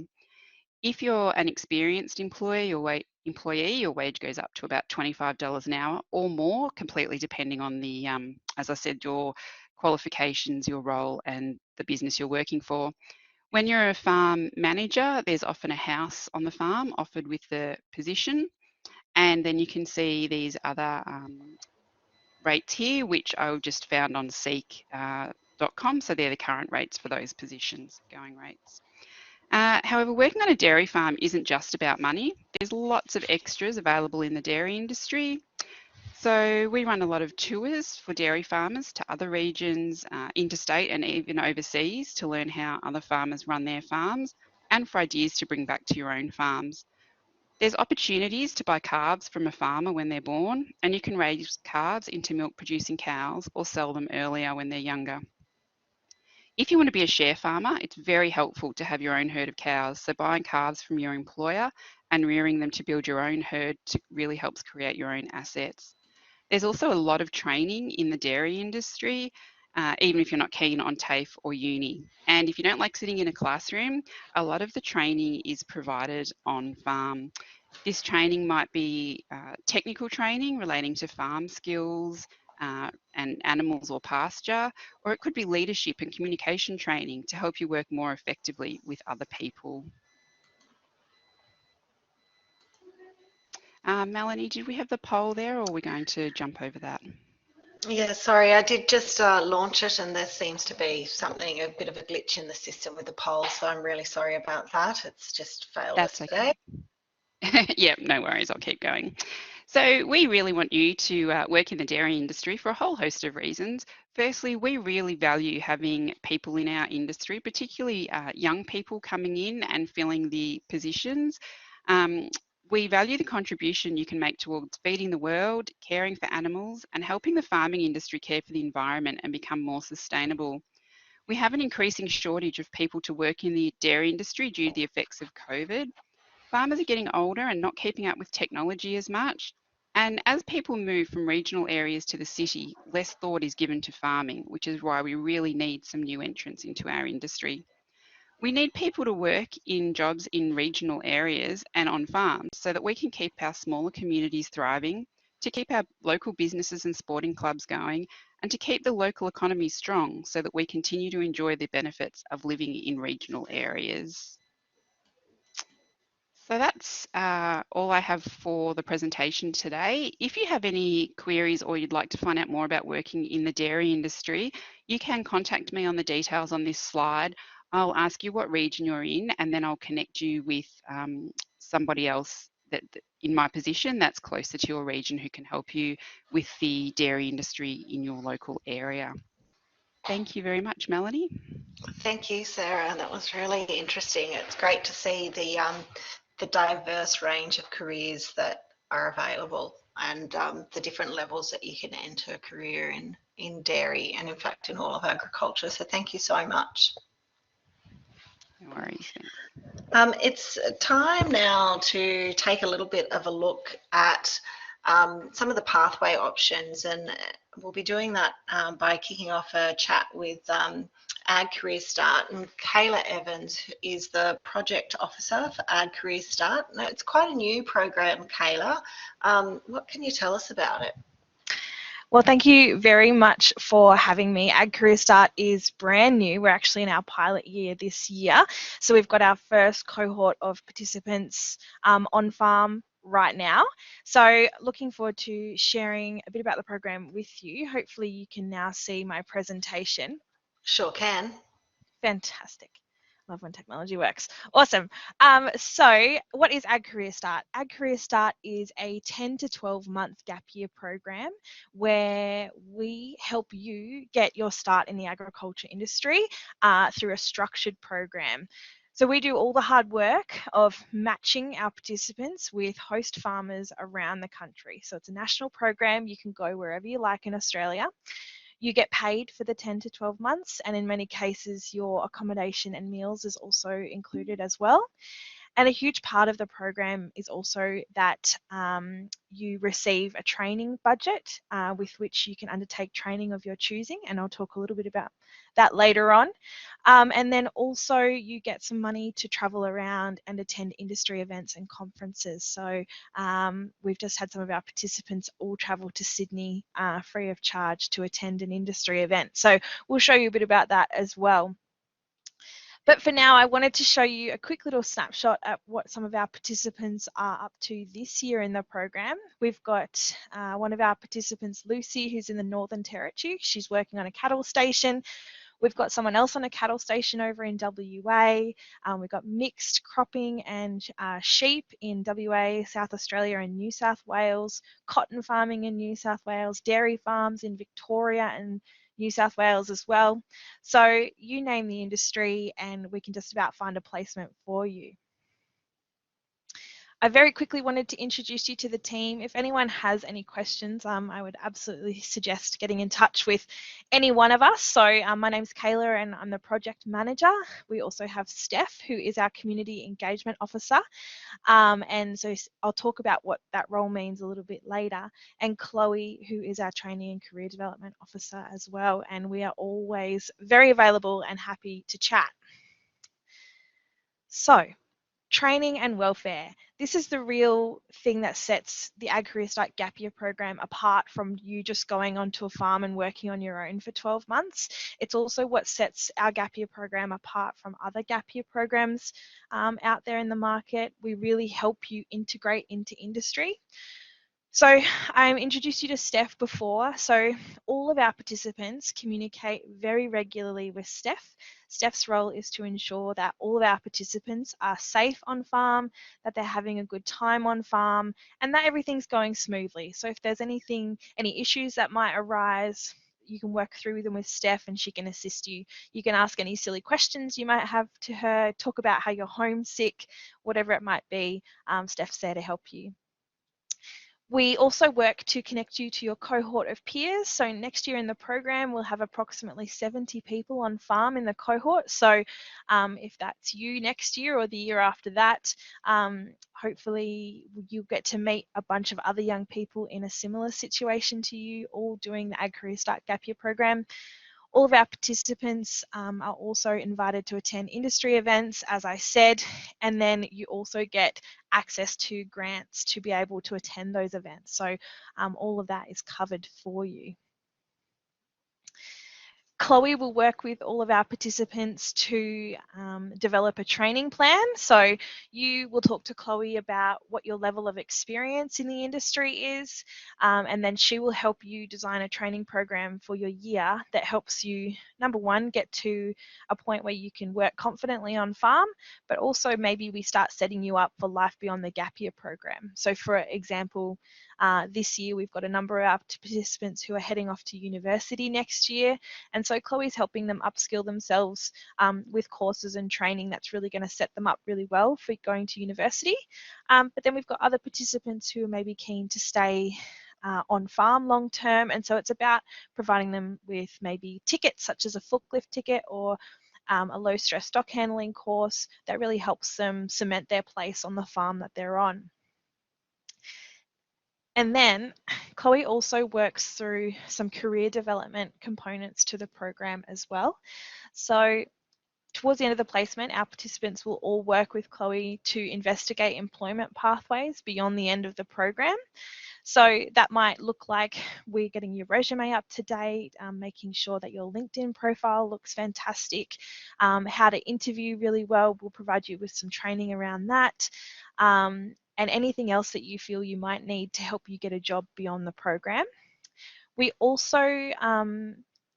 If you're an experienced employee, your wage goes up to about $25 an hour or more, completely depending on the, as I said, your qualifications, your role, and the business you're working for. When you're a farm manager, there's often a house on the farm offered with the position, and then you can see these other rates here, which I just found on seek.com. So they're the current rates for those positions, going rates. However, working on a dairy farm isn't just about money. There's lots of extras available in the dairy industry. So we run a lot of tours for dairy farmers to other regions, interstate and even overseas, to learn how other farmers run their farms and for ideas to bring back to your own farms. There's opportunities to buy calves from a farmer when they're born, and you can raise calves into milk producing cows or sell them earlier when they're younger. If you want to be a share farmer, it's very helpful to have your own herd of cows. So buying calves from your employer and rearing them to build your own herd really helps create your own assets. There's also a lot of training in the dairy industry, even if you're not keen on TAFE or uni. And if you don't like sitting in a classroom, a lot of the training is provided on farm. This training might be technical training relating to farm skills and animals or pasture, or it could be leadership and communication training to help you work more effectively with other people. Melanie, did we have the poll there, or are we going to jump over that? Yeah, sorry, I did just launch it, and there seems to be a bit of a glitch in the system with the poll, so I'm really sorry about that. It's just failed us today. Okay. Yeah, no worries, I'll keep going. So we really want you to work in the dairy industry for a whole host of reasons. Firstly, we really value having people in our industry, particularly young people coming in and filling the positions. We value the contribution you can make towards feeding the world, caring for animals, and helping the farming industry care for the environment and become more sustainable. We have an increasing shortage of people to work in the dairy industry due to the effects of COVID. Farmers are getting older and not keeping up with technology as much. And as people move from regional areas to the city, less thought is given to farming, which is why we really need some new entrants into our industry. We need people to work in jobs in regional areas and on farms so that we can keep our smaller communities thriving, to keep our local businesses and sporting clubs going, and to keep the local economy strong so that we continue to enjoy the benefits of living in regional areas. So that's all I have for the presentation today. If you have any queries or you'd like to find out more about working in the dairy industry, you can contact me on the details on this slide. I'll ask you what region you're in, and then I'll connect you with somebody else in my position that's closer to your region who can help you with the dairy industry in your local area. Thank you very much, Melanie. Thank you, Sarah. That was really interesting. It's great to see the diverse range of careers that are available, and the different levels that you can enter a career in dairy, and in fact in all of agriculture. So thank you so much. No worries, thanks. It's time now to take a little bit of a look at some of the pathway options, and we'll be doing that by kicking off a chat with AgCareers Start, and Kayla Evans is the project officer for AgCareers Start. Now, it's quite a new program, Kayla. What can you tell us about it? Well, thank you very much for having me. AgCareer Start is brand new. We're actually in our pilot year this year. So we've got our first cohort of participants on farm right now. So looking forward to sharing a bit about the program with you. Hopefully you can now see my presentation. Sure can. Fantastic. Love when technology works. Awesome. So what is AgCareer Start? AgCareer Start is a 10 to 12 month gap year program where we help you get your start in the agriculture industry through a structured program. So we do all the hard work of matching our participants with host farmers around the country. So it's a national program. You can go wherever you like in Australia. You get paid for the 10 to 12 months, and in many cases your accommodation and meals is also included as well. And a huge part of the program is also that you receive a training budget with which you can undertake training of your choosing, and I'll talk a little bit about that later on. And then also you get some money to travel around and attend industry events and conferences. So we've just had some of our participants all travel to Sydney free of charge to attend an industry event. So we'll show you a bit about that as well. But for now, I wanted to show you a quick little snapshot at what some of our participants are up to this year in the program. We've got one of our participants, Lucy, who's in the Northern Territory. She's working on a cattle station. We've got someone else on a cattle station over in WA. We've got mixed cropping and sheep in WA, South Australia and New South Wales, cotton farming in New South Wales, dairy farms in Victoria and New South Wales as well. So you name the industry and we can just about find a placement for you. I very quickly wanted to introduce you to the team. If anyone has any questions, I would absolutely suggest getting in touch with any one of us. So my name's Kayla and I'm the project manager. We also have Steph, who is our community engagement officer. And so I'll talk about what that role means a little bit later. And Chloe, who is our training and career development officer as well. And we are always very available and happy to chat. So, training and welfare. This is the real thing that sets the AgCareer Start Gap Year program apart from you just going onto a farm and working on your own for 12 months. It's also what sets our Gap Year program apart from other Gap Year programs out there in the market. We really help you integrate into industry. So I introduced you to Steph before. So all of our participants communicate very regularly with Steph. Steph's role is to ensure that all of our participants are safe on farm, that they're having a good time on farm, and that everything's going smoothly. So if there's any issues that might arise, you can work through them with Steph and she can assist you. You can ask any silly questions you might have to her, talk about how you're homesick, whatever it might be. Steph's there to help you. We also work to connect you to your cohort of peers. So next year in the program, we'll have approximately 70 people on farm in the cohort. So if that's you next year or the year after that, hopefully you'll get to meet a bunch of other young people in a similar situation to you, all doing the AgCareer Start Gap Year program. All of our participants are also invited to attend industry events, as I said, and then you also get access to grants to be able to attend those events. So all of that is covered for you. Chloe will work with all of our participants to develop a training plan. So you will talk to Chloe about what your level of experience in the industry is, and then she will help you design a training program for your year that helps you, number one, get to a point where you can work confidently on farm, but also maybe we start setting you up for life beyond the gap year program. So for example, this year we've got a number of our participants who are heading off to university next year, and so Chloe's helping them upskill themselves with courses and training that's really going to set them up really well for going to university. But then we've got other participants who are maybe keen to stay on farm long term, and so it's about providing them with maybe tickets such as a forklift ticket or a low stress stock handling course that really helps them cement their place on the farm that they're on. And then Chloe also works through some career development components to the program as well. So towards the end of the placement, our participants will all work with Chloe to investigate employment pathways beyond the end of the program. So that might look like we're getting your resume up to date, making sure that your LinkedIn profile looks fantastic, how to interview really well. We'll provide you with some training around that. And anything else that you feel you might need to help you get a job beyond the program. We also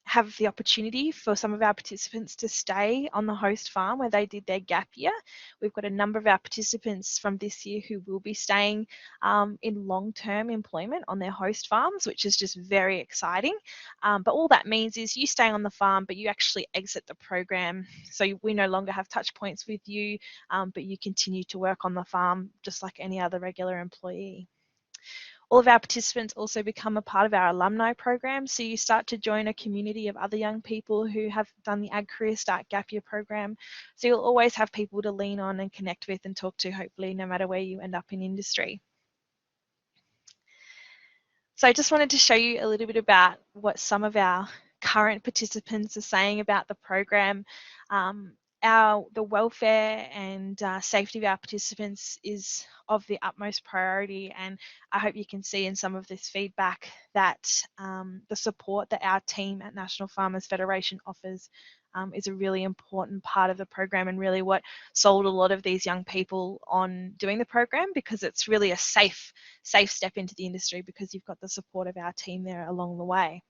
have the opportunity for some of our participants to stay on the host farm where they did their gap year. We've got a number of our participants from this year who will be staying in long-term employment on their host farms, which is just very exciting. But all that means is you stay on the farm, but you actually exit the program. So we no longer have touch points with you, but you continue to work on the farm just like any other regular employee. All of our participants also become a part of our alumni program, so you start to join a community of other young people who have done the AgCareer Start Gap Year program. So you'll always have people to lean on and connect with and talk to, hopefully, no matter where you end up in industry. So I just wanted to show you a little bit about what some of our current participants are saying about the program. The welfare and safety of our participants is of the utmost priority, and I hope you can see in some of this feedback that the support that our team at National Farmers Federation offers is a really important part of the program and really what sold a lot of these young people on doing the program, because it's really a safe step into the industry because you've got the support of our team there along the way.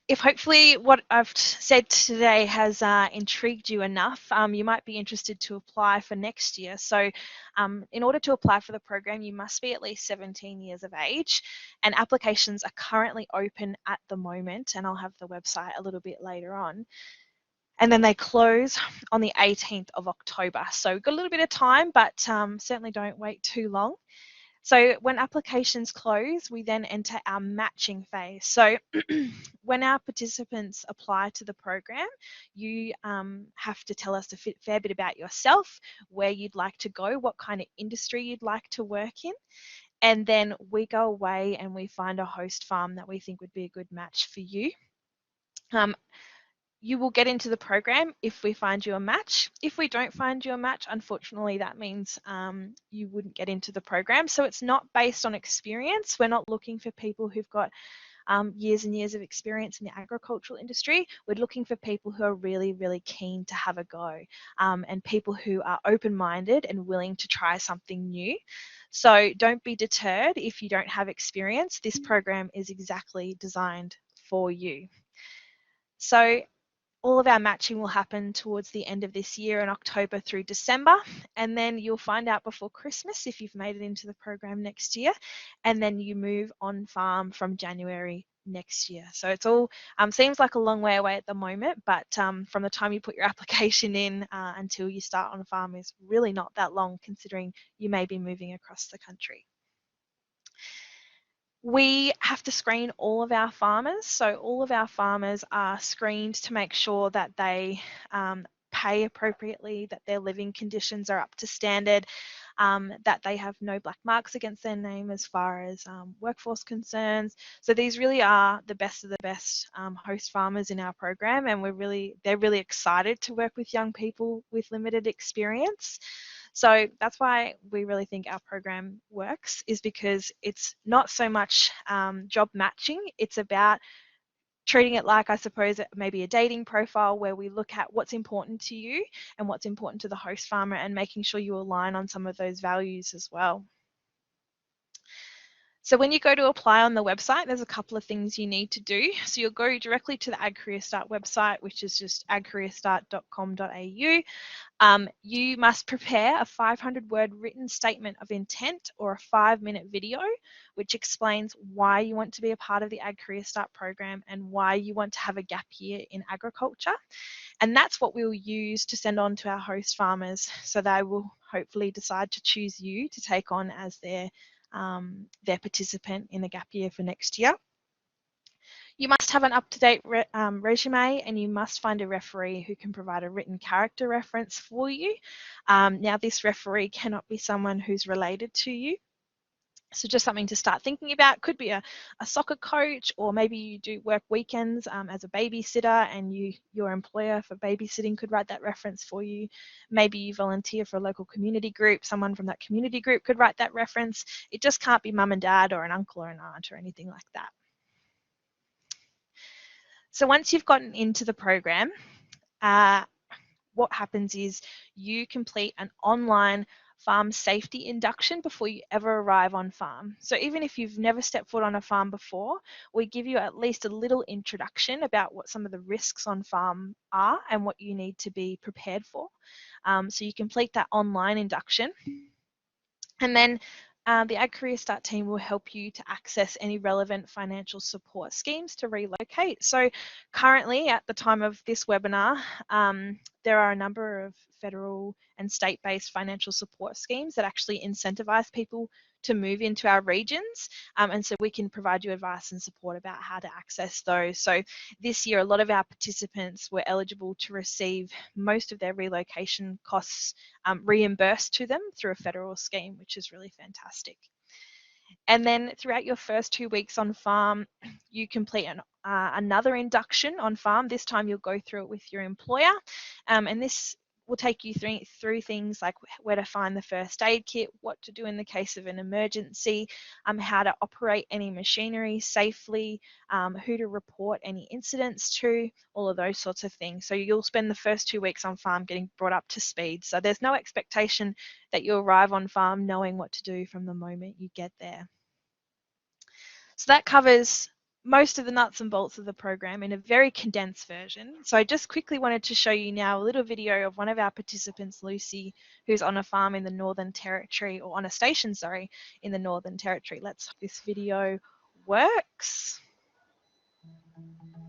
If hopefully what I've said today has intrigued you enough, you might be interested to apply for next year. So in order to apply for the program, you must be at least 17 years of age, and applications are currently open at the moment, and I'll have the website a little bit later on. And then they close on the 18th of October. So we've got a little bit of time, but certainly don't wait too long. So when applications close, we then enter our matching phase. So when our participants apply to the program, you have to tell us a fair bit about yourself, where you'd like to go, what kind of industry you'd like to work in. And then we go away and we find a host farm that we think would be a good match for you. You will get into the program if we find you a match. If we don't find you a match, unfortunately, that means you wouldn't get into the program. So it's not based on experience. We're not looking for people who've got years and years of experience in the agricultural industry. We're looking for people who are really, really keen to have a go, and people who are open-minded and willing to try something new. So don't be deterred if you don't have experience. This program is exactly designed for you. So all of our matching will happen towards the end of this year in October through December, and then you'll find out before Christmas if you've made it into the program next year, and then you move on farm from January next year. So it's all seems like a long way away at the moment, but from the time you put your application in until you start on a farm is really not that long, considering you may be moving across the country. We have to screen all of our farmers. So all of our farmers are screened to make sure that they pay appropriately, that their living conditions are up to standard, that they have no black marks against their name as far as workforce concerns. So these really are the best of the best host farmers in our program, and they're really excited to work with young people with limited experience. So that's why we really think our program works, is because it's not so much job matching, it's about treating it like, I suppose, maybe a dating profile where we look at what's important to you and what's important to the host farmer and making sure you align on some of those values as well. So when you go to apply on the website, there's a couple of things you need to do. So you'll go directly to the AgCareer Start website, which is just agcareerstart.com.au. You must prepare a 500-word written statement of intent or a 5-minute video, which explains why you want to be a part of the AgCareer Start program and why you want to have a gap year in agriculture. And that's what we'll use to send on to our host farmers, so they will hopefully decide to choose you to take on as their participant in the gap year for next year. You must have an up-to-date resume, and you must find a referee who can provide a written character reference for you. Now, this referee cannot be someone who's related to you. So just something to start thinking about. Could be a soccer coach, or maybe you do work weekends as a babysitter, and your employer for babysitting could write that reference for you. Maybe you volunteer for a local community group. Someone from that community group could write that reference. It just can't be mum and dad or an uncle or an aunt or anything like that. So once you've gotten into the program, what happens is you complete an online farm safety induction before you ever arrive on farm. So even if you've never stepped foot on a farm before, we give you at least a little introduction about what some of the risks on farm are and what you need to be prepared for. So you complete that online induction, and then the AgCareer Start team will help you to access any relevant financial support schemes to relocate. So currently, at the time of this webinar, there are a number of federal and state-based financial support schemes that actually incentivize people to move into our regions, and so we can provide you advice and support about how to access those. So this year, a lot of our participants were eligible to receive most of their relocation costs reimbursed to them through a federal scheme, which is really fantastic. And then throughout your first 2 weeks on farm, you complete another induction on farm. This time you'll go through it with your employer, and this will take you through things like where to find the first aid kit, what to do in the case of an emergency, how to operate any machinery safely, who to report any incidents to, all of those sorts of things. So you'll spend the first 2 weeks on farm getting brought up to speed. So there's no expectation that you arrive on farm knowing what to do from the moment you get there. So that covers most of the nuts and bolts of the program in a very condensed version. So I just quickly wanted to show you now a little video of one of our participants, Lucy, who's on a farm in the Northern Territory, or on a station, sorry, in the Northern Territory. Let's hope this video works.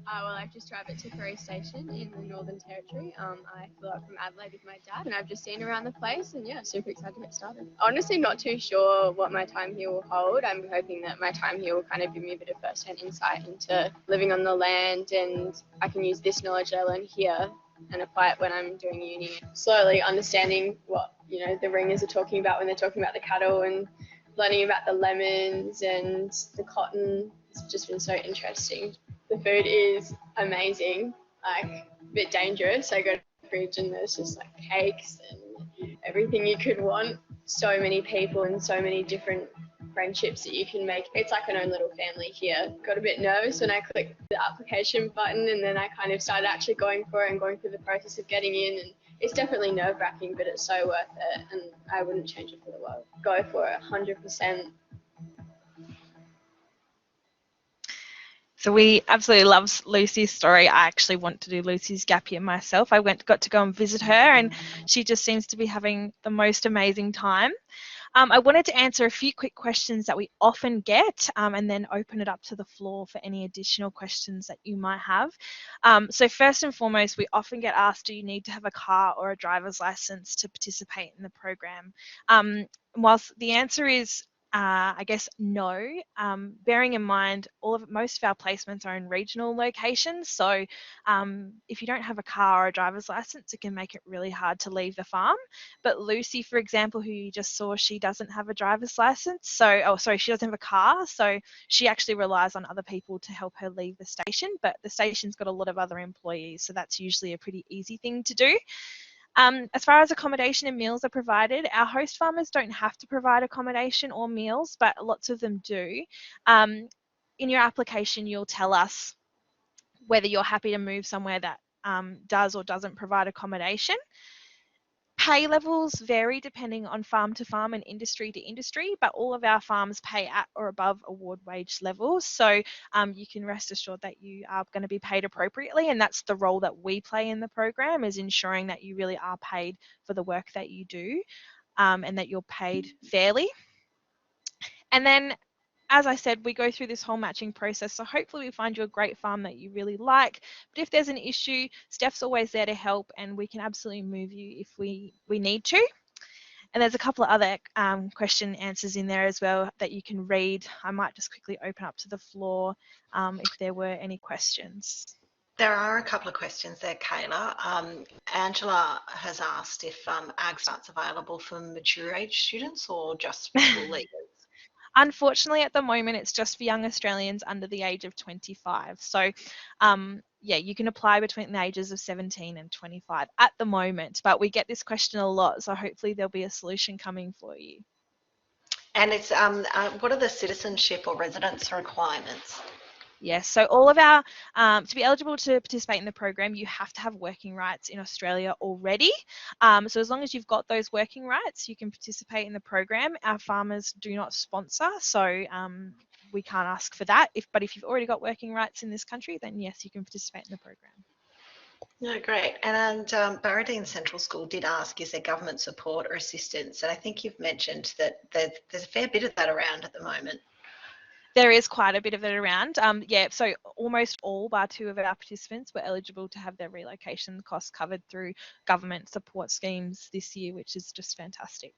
Well, I've just arrived at Tipperary Station in the Northern Territory. I flew up from Adelaide with my dad, and I've just seen around the place, and yeah, super excited to get started. Honestly, not too sure what my time here will hold. I'm hoping that my time here will kind of give me a bit of first-hand insight into living on the land, and I can use this knowledge I learn here and apply it when I'm doing uni. Slowly understanding what, the ringers are talking about when they're talking about the cattle, and learning about the lemons and the cotton. It's just been so interesting. The food is amazing, like a bit dangerous. I go to the fridge and there's just like cakes and everything you could want. So many people and so many different friendships that you can make. It's like an own little family here. Got a bit nervous when I clicked the application button, and then I kind of started actually going for it and going through the process of getting in. And it's definitely nerve-wracking, but it's so worth it, and I wouldn't change it for the world. Go for it 100%. So we absolutely love Lucy's story. I actually want to do Lucy's gap year myself. I got to go and visit her, and she just seems to be having the most amazing time. I wanted to answer a few quick questions that we often get, and then open it up to the floor for any additional questions that you might have. So first and foremost, we often get asked, do you need to have a car or a driver's license to participate in the program? Whilst the answer is I guess no, bearing in mind most of our placements are in regional locations, so if you don't have a car or a driver's license, it can make it really hard to leave the farm. But Lucy, for example, who you just saw, she doesn't have a driver's license, she doesn't have a car, so she actually relies on other people to help her leave the station, but the station's got a lot of other employees, so that's usually a pretty easy thing to do. As far as accommodation and meals are provided, our host farmers don't have to provide accommodation or meals, but lots of them do. In your application, you'll tell us whether you're happy to move somewhere that does or doesn't provide accommodation. Pay levels vary depending on farm to farm and industry to industry, but all of our farms pay at or above award wage levels. So you can rest assured that you are going to be paid appropriately, and that's the role that we play in the program, is ensuring that you really are paid for the work that you do, and that you're paid fairly. And then, as I said, we go through this whole matching process. So hopefully we find you a great farm that you really like. But if there's an issue, Steph's always there to help, and we can absolutely move you if we need to. And there's a couple of other question answers in there as well that you can read. I might just quickly open up to the floor if there were any questions. There are a couple of questions there, Kayla. Angela has asked if Ag Start's available for mature age students or just for school leavers. Unfortunately, at the moment, it's just for young Australians under the age of 25. So, yeah, you can apply between the ages of 17 and 25 at the moment, but we get this question a lot, so hopefully there'll be a solution coming for you. And it's what are the citizenship or residence requirements? Yes, so all of our, to be eligible to participate in the program, you have to have working rights in Australia already. So as long as you've got those working rights, you can participate in the program. Our farmers do not sponsor, so we can't ask for that. But if you've already got working rights in this country, then yes, you can participate in the program. No, great. And Barradine Central School did ask, is there government support or assistance? And I think you've mentioned that there's a fair bit of that around at the moment. There is quite a bit of it around. Yeah, so almost all bar two of our participants were eligible to have their relocation costs covered through government support schemes this year, which is just fantastic.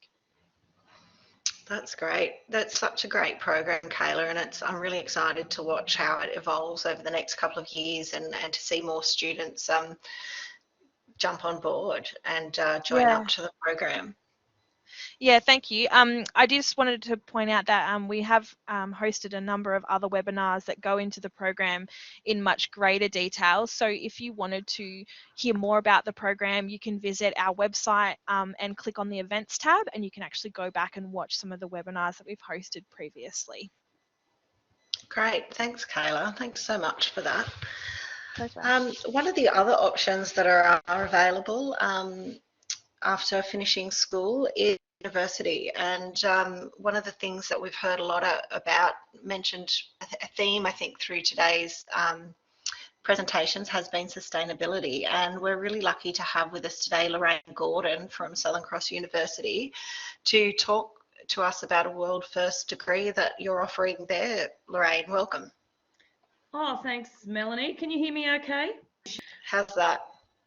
That's great. That's such a great program, Kayla, and I'm really excited to watch how it evolves over the next couple of years and to see more students jump on board and join up to the program. Yeah, thank you. I just wanted to point out that we have hosted a number of other webinars that go into the program in much greater detail. So if you wanted to hear more about the program, you can visit our website and click on the events tab, and you can actually go back and watch some of the webinars that we've hosted previously. Great. Thanks, Kayla. Thanks so much for that. Pleasure. One of the other options that are available after finishing school is university, and one of the things that we've heard a lot about, mentioned a theme I think through today's presentations, has been sustainability, and we're really lucky to have with us today Lorraine Gordon from Southern Cross University to talk to us about a world first degree that you're offering there. Lorraine, welcome. Oh, thanks, Melanie. Can you hear me okay? How's that?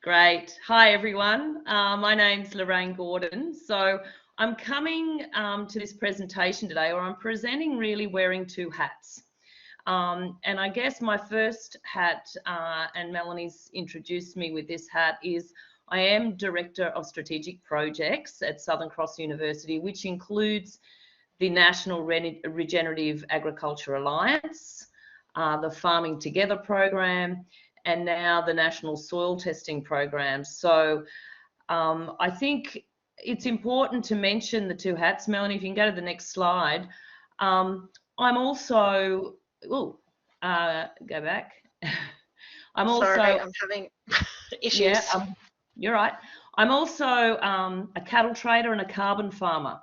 Great. Hi, everyone. My name's Lorraine Gordon. So I'm coming to this presentation today, or I'm presenting really wearing two hats. And I guess my first hat, and Melanie's introduced me with this hat, is I am Director of Strategic Projects at Southern Cross University, which includes the National Regenerative Agriculture Alliance, the Farming Together program, and now the National Soil Testing program. So I think it's important to mention the two hats. Melanie, if you can go to the next slide. I'm also, go back. I'm also, sorry, I'm having issues. Yeah, you're right. I'm also a cattle trader and a carbon farmer.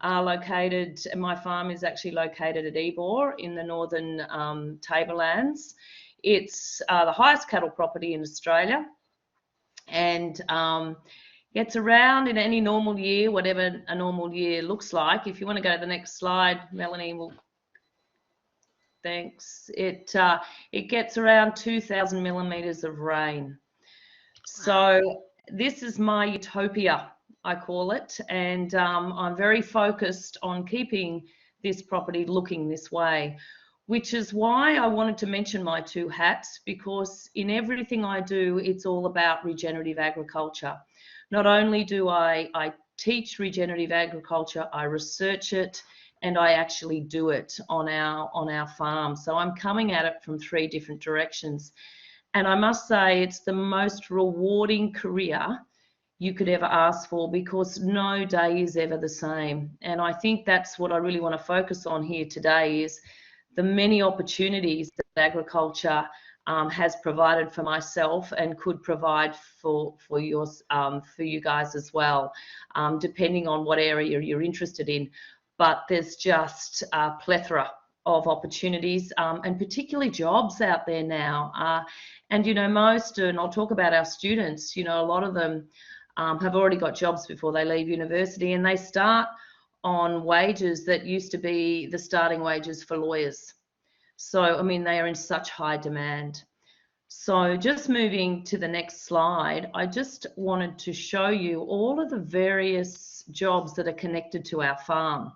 My farm is actually located at Ebor in the northern Tablelands. It's the highest cattle property in Australia, and gets around in any normal year, whatever a normal year looks like. If you want to go to the next slide, Melanie will. Thanks. It gets around 2,000 millimetres of rain. So this is my utopia, I call it, and I'm very focused on keeping this property looking this way, which is why I wanted to mention my two hats, because in everything I do, it's all about regenerative agriculture. Not only do I teach regenerative agriculture, I research it, and I actually do it on our farm. So I'm coming at it from three different directions. And I must say it's the most rewarding career you could ever ask for, because no day is ever the same. And I think that's what I really want to focus on here today, is the many opportunities that agriculture has provided for myself and could provide for you guys as well, depending on what area you're interested in. But there's just a plethora of opportunities and particularly jobs out there now. And, you know, most, and I'll talk about our students, you know, a lot of them have already got jobs before they leave university, and they start on wages that used to be the starting wages for lawyers. So, I mean, they are in such high demand. So just moving to the next slide, I just wanted to show you all of the various jobs that are connected to our farm.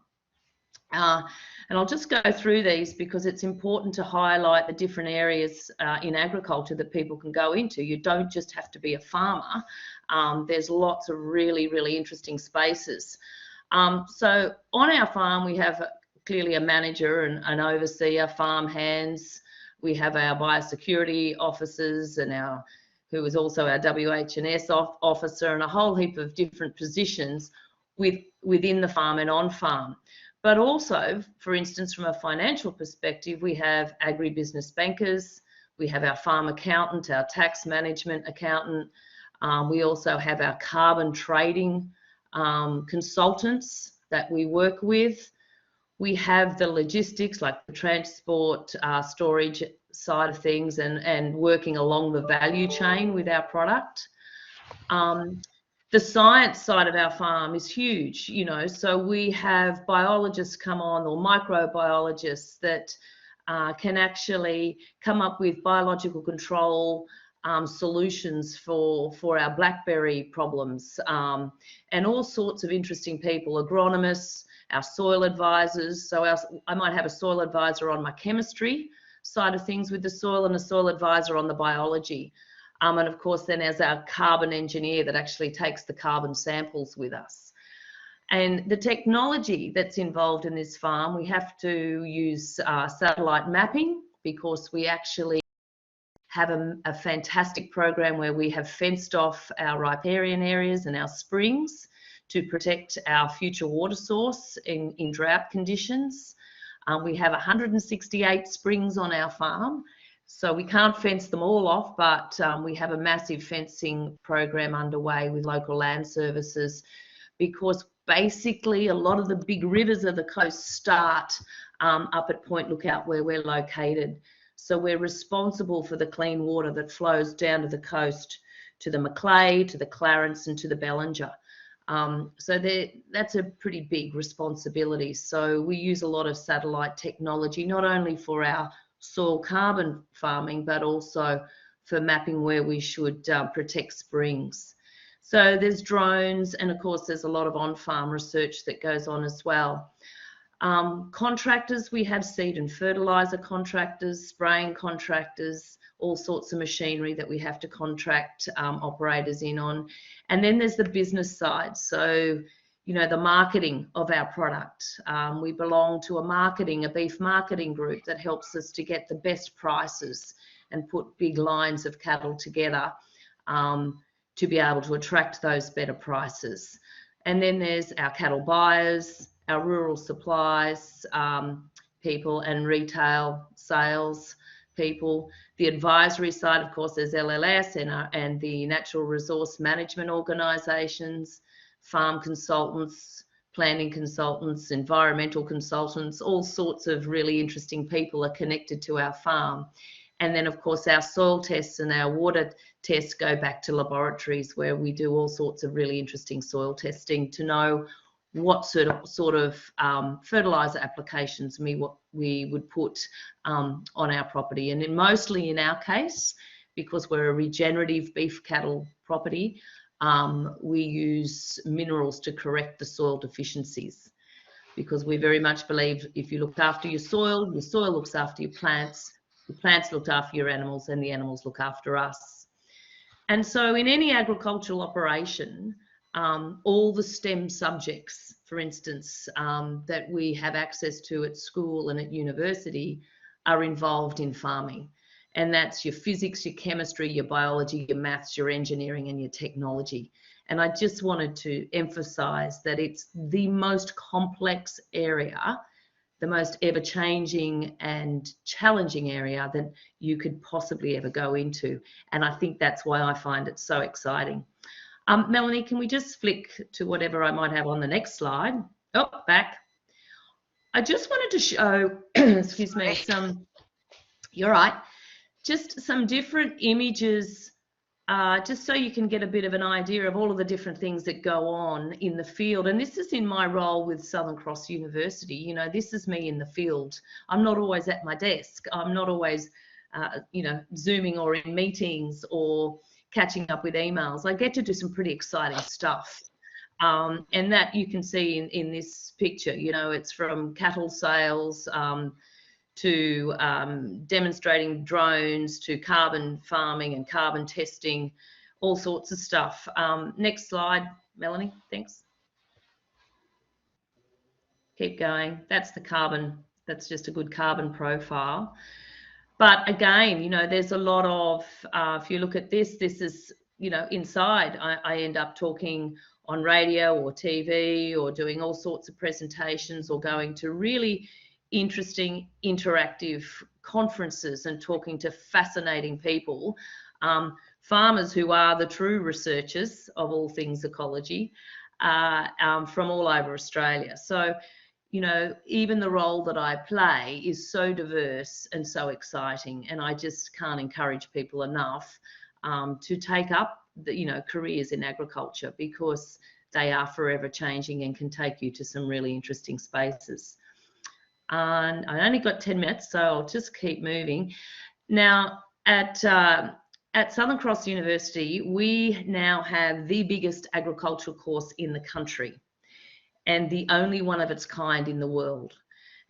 And I'll just go through these because it's important to highlight the different areas in agriculture that people can go into. You don't just have to be a farmer. There's lots of really, really interesting spaces. So on our farm, we have clearly a manager and an overseer, farm hands. We have our biosecurity officers and who is also our WH&S officer, and a whole heap of different positions within the farm and on farm. But also, for instance, from a financial perspective, we have agribusiness bankers, we have our farm accountant, our tax management accountant. We also have our carbon trading consultants that we work with. We have the logistics, like the transport, storage side of things, and working along the value chain with our product. The science side of our farm is huge, you know, so we have biologists come on, or microbiologists that can actually come up with biological control solutions for our blackberry problems, and all sorts of interesting people, agronomists, our soil advisors. So I might have a soil advisor on my chemistry side of things with the soil, and a soil advisor on the biology. And of course, then there's our carbon engineer that actually takes the carbon samples with us. And the technology that's involved in this farm, we have to use satellite mapping, because we actually have a fantastic program where we have fenced off our riparian areas and our springs to protect our future water source in drought conditions. We have 168 springs on our farm. So we can't fence them all off, but we have a massive fencing program underway with local land services, because basically a lot of the big rivers of the coast start up at Point Lookout, where we're located. So we're responsible for the clean water that flows down to the coast, to the Macleay, to the Clarence, and to the Bellinger. So that's a pretty big responsibility. So we use a lot of satellite technology, not only for our soil carbon farming, but also for mapping where we should protect springs. So there's drones, and of course there's a lot of on-farm research that goes on as well. Contractors, we have seed and fertilizer contractors, spraying contractors, all sorts of machinery that we have to contract operators in on. And then there's the business side. So, you know, the marketing of our product. We belong to a beef marketing group that helps us to get the best prices and put big lines of cattle together to be able to attract those better prices. And then there's our cattle buyers, our rural supplies people, and retail sales people. The advisory side, of course, there's LLS and the natural resource management organisations, farm consultants, planning consultants, environmental consultants, all sorts of really interesting people are connected to our farm. And then, of course, our soil tests and our water tests go back to laboratories where we do all sorts of really interesting soil testing to know what sort of fertilizer applications we would put on our property. And mostly in our case, because we're a regenerative beef cattle property, we use minerals to correct the soil deficiencies, because we very much believe if you look after your soil looks after your plants look after your animals, and the animals look after us. And so in any agricultural operation, all the STEM subjects, for instance, that we have access to at school and at university are involved in farming. And that's your physics, your chemistry, your biology, your maths, your engineering, and your technology. And I just wanted to emphasize that it's the most complex area the most ever-changing and challenging area that you could possibly ever go into. And I think that's why I find it so exciting. Melanie, can we just flick to whatever I might have on the next slide? Oh, back. I just wanted to show, excuse me, you're right, just some different images, just so you can get a bit of an idea of all of the different things that go on in the field. And this is in my role with Southern Cross University. You know, this is me in the field. I'm not always at my desk. I'm not always, you know, Zooming or in meetings or catching up with emails. I get to do some pretty exciting stuff. And that you can see in this picture. You know, it's from cattle sales to demonstrating drones to carbon farming and carbon testing, all sorts of stuff. Next slide, Melanie, thanks. Keep going. That's the carbon. That's just a good carbon profile. But again, you know, there's a lot of, if you look at this, this is, you know, inside. I end up talking on radio or TV or doing all sorts of presentations or going to really interesting interactive conferences and talking to fascinating people, farmers who are the true researchers of all things ecology from all over Australia. So, you know, even the role that I play is so diverse and so exciting, and I just can't encourage people enough to take up the, you know, careers in agriculture, because they are forever changing and can take you to some really interesting spaces. And I only got 10 minutes, so I'll just keep moving. Now, at Southern Cross University, we now have the biggest agricultural course in the country and the only one of its kind in the world.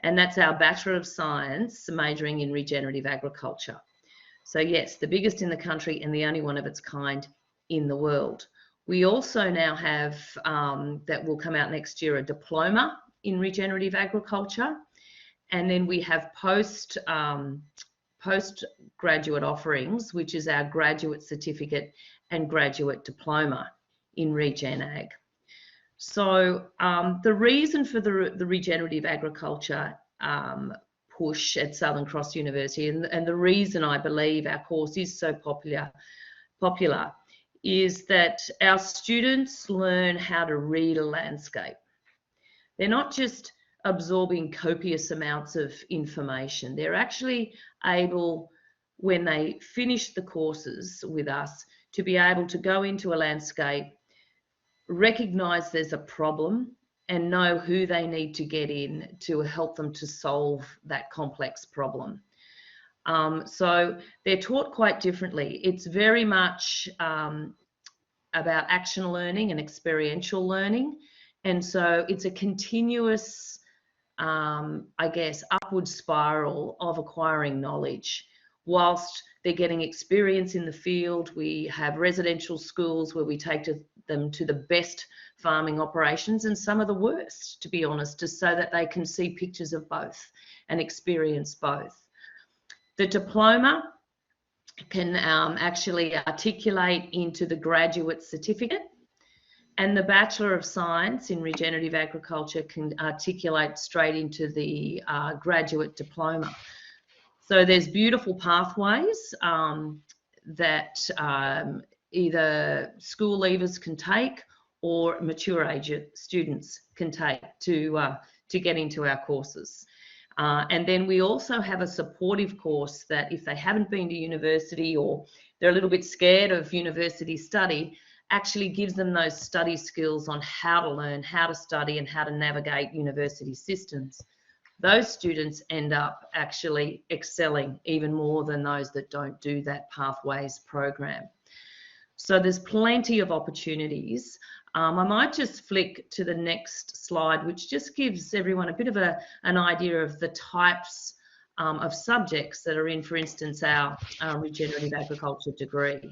And that's our Bachelor of Science majoring in regenerative agriculture. So yes, the biggest in the country and the only one of its kind in the world. We also now have, that will come out next year, a diploma in regenerative agriculture. And then we have postgraduate offerings, which is our graduate certificate and graduate diploma in Regen Ag. So the reason for the regenerative agriculture push at Southern Cross University, and the reason I believe our course is so popular is that our students learn how to read a landscape. They're not just absorbing copious amounts of information. They're actually able, when they finish the courses with us, to be able to go into a landscape, recognize there's a problem, and know who they need to get in to help them to solve that complex problem. So they're taught quite differently. It's very much about action learning and experiential learning. And so it's a continuous, I guess, upward spiral of acquiring knowledge. Whilst they're getting experience in the field, we have residential schools where we take them to the best farming operations and some of the worst, to be honest, just so that they can see pictures of both and experience both. The diploma can actually articulate into the graduate certificate, and the Bachelor of Science in Regenerative Agriculture can articulate straight into the graduate diploma. So there's beautiful pathways that either school leavers can take or mature age students can take to get into our courses. And then we also have a supportive course that if they haven't been to university or they're a little bit scared of university study, actually gives them those study skills on how to learn, how to study, and how to navigate university systems. Those students end up actually excelling even more than those that don't do that Pathways program. So there's plenty of opportunities. I might just flick to the next slide, which just gives everyone a bit of an idea of the types of subjects that are in, for instance, our regenerative agriculture degree.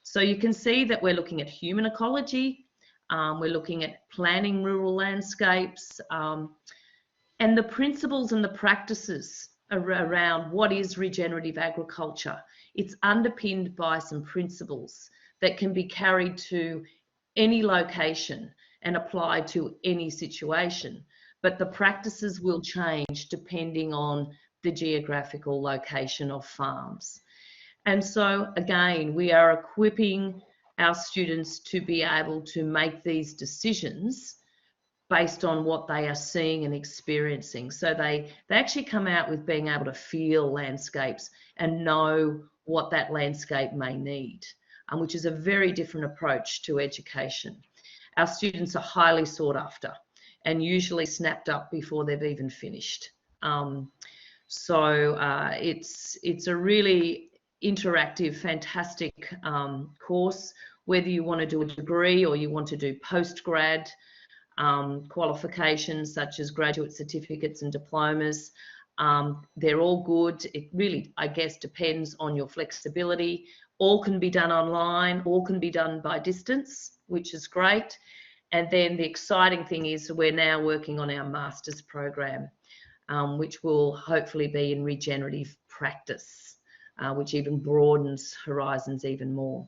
So you can see that we're looking at human ecology, we're looking at planning rural landscapes, and the principles and the practices around what is regenerative agriculture. It's underpinned by some principles that can be carried to any location and applied to any situation. but the practices will change depending on the geographical location of farms. And so again, we are equipping our students to be able to make these decisions based on what they are seeing and experiencing. So they actually come out with being able to feel landscapes and know what that landscape may need, which is a very different approach to education. Our students are highly sought after and usually snapped up before they've even finished. It's a really interactive, fantastic course, whether you want to do a degree or you want to do post-grad qualifications such as graduate certificates and diplomas. They're all good. It really, I guess, depends on your flexibility. All can be done online, all can be done by distance, which is great. And then the exciting thing is we're now working on our master's program, which will hopefully be in regenerative practice, which even broadens horizons even more.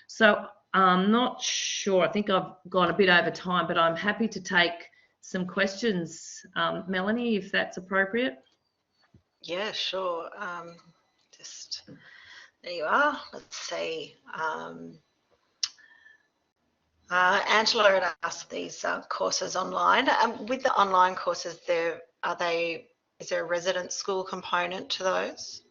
So I'm not sure, I think I've gone a bit over time, but I'm happy to take some questions, Melanie, if that's appropriate. Yeah, sure. There you are. Let's see. Angela had asked these courses online. With the online courses, is there a resident school component to those?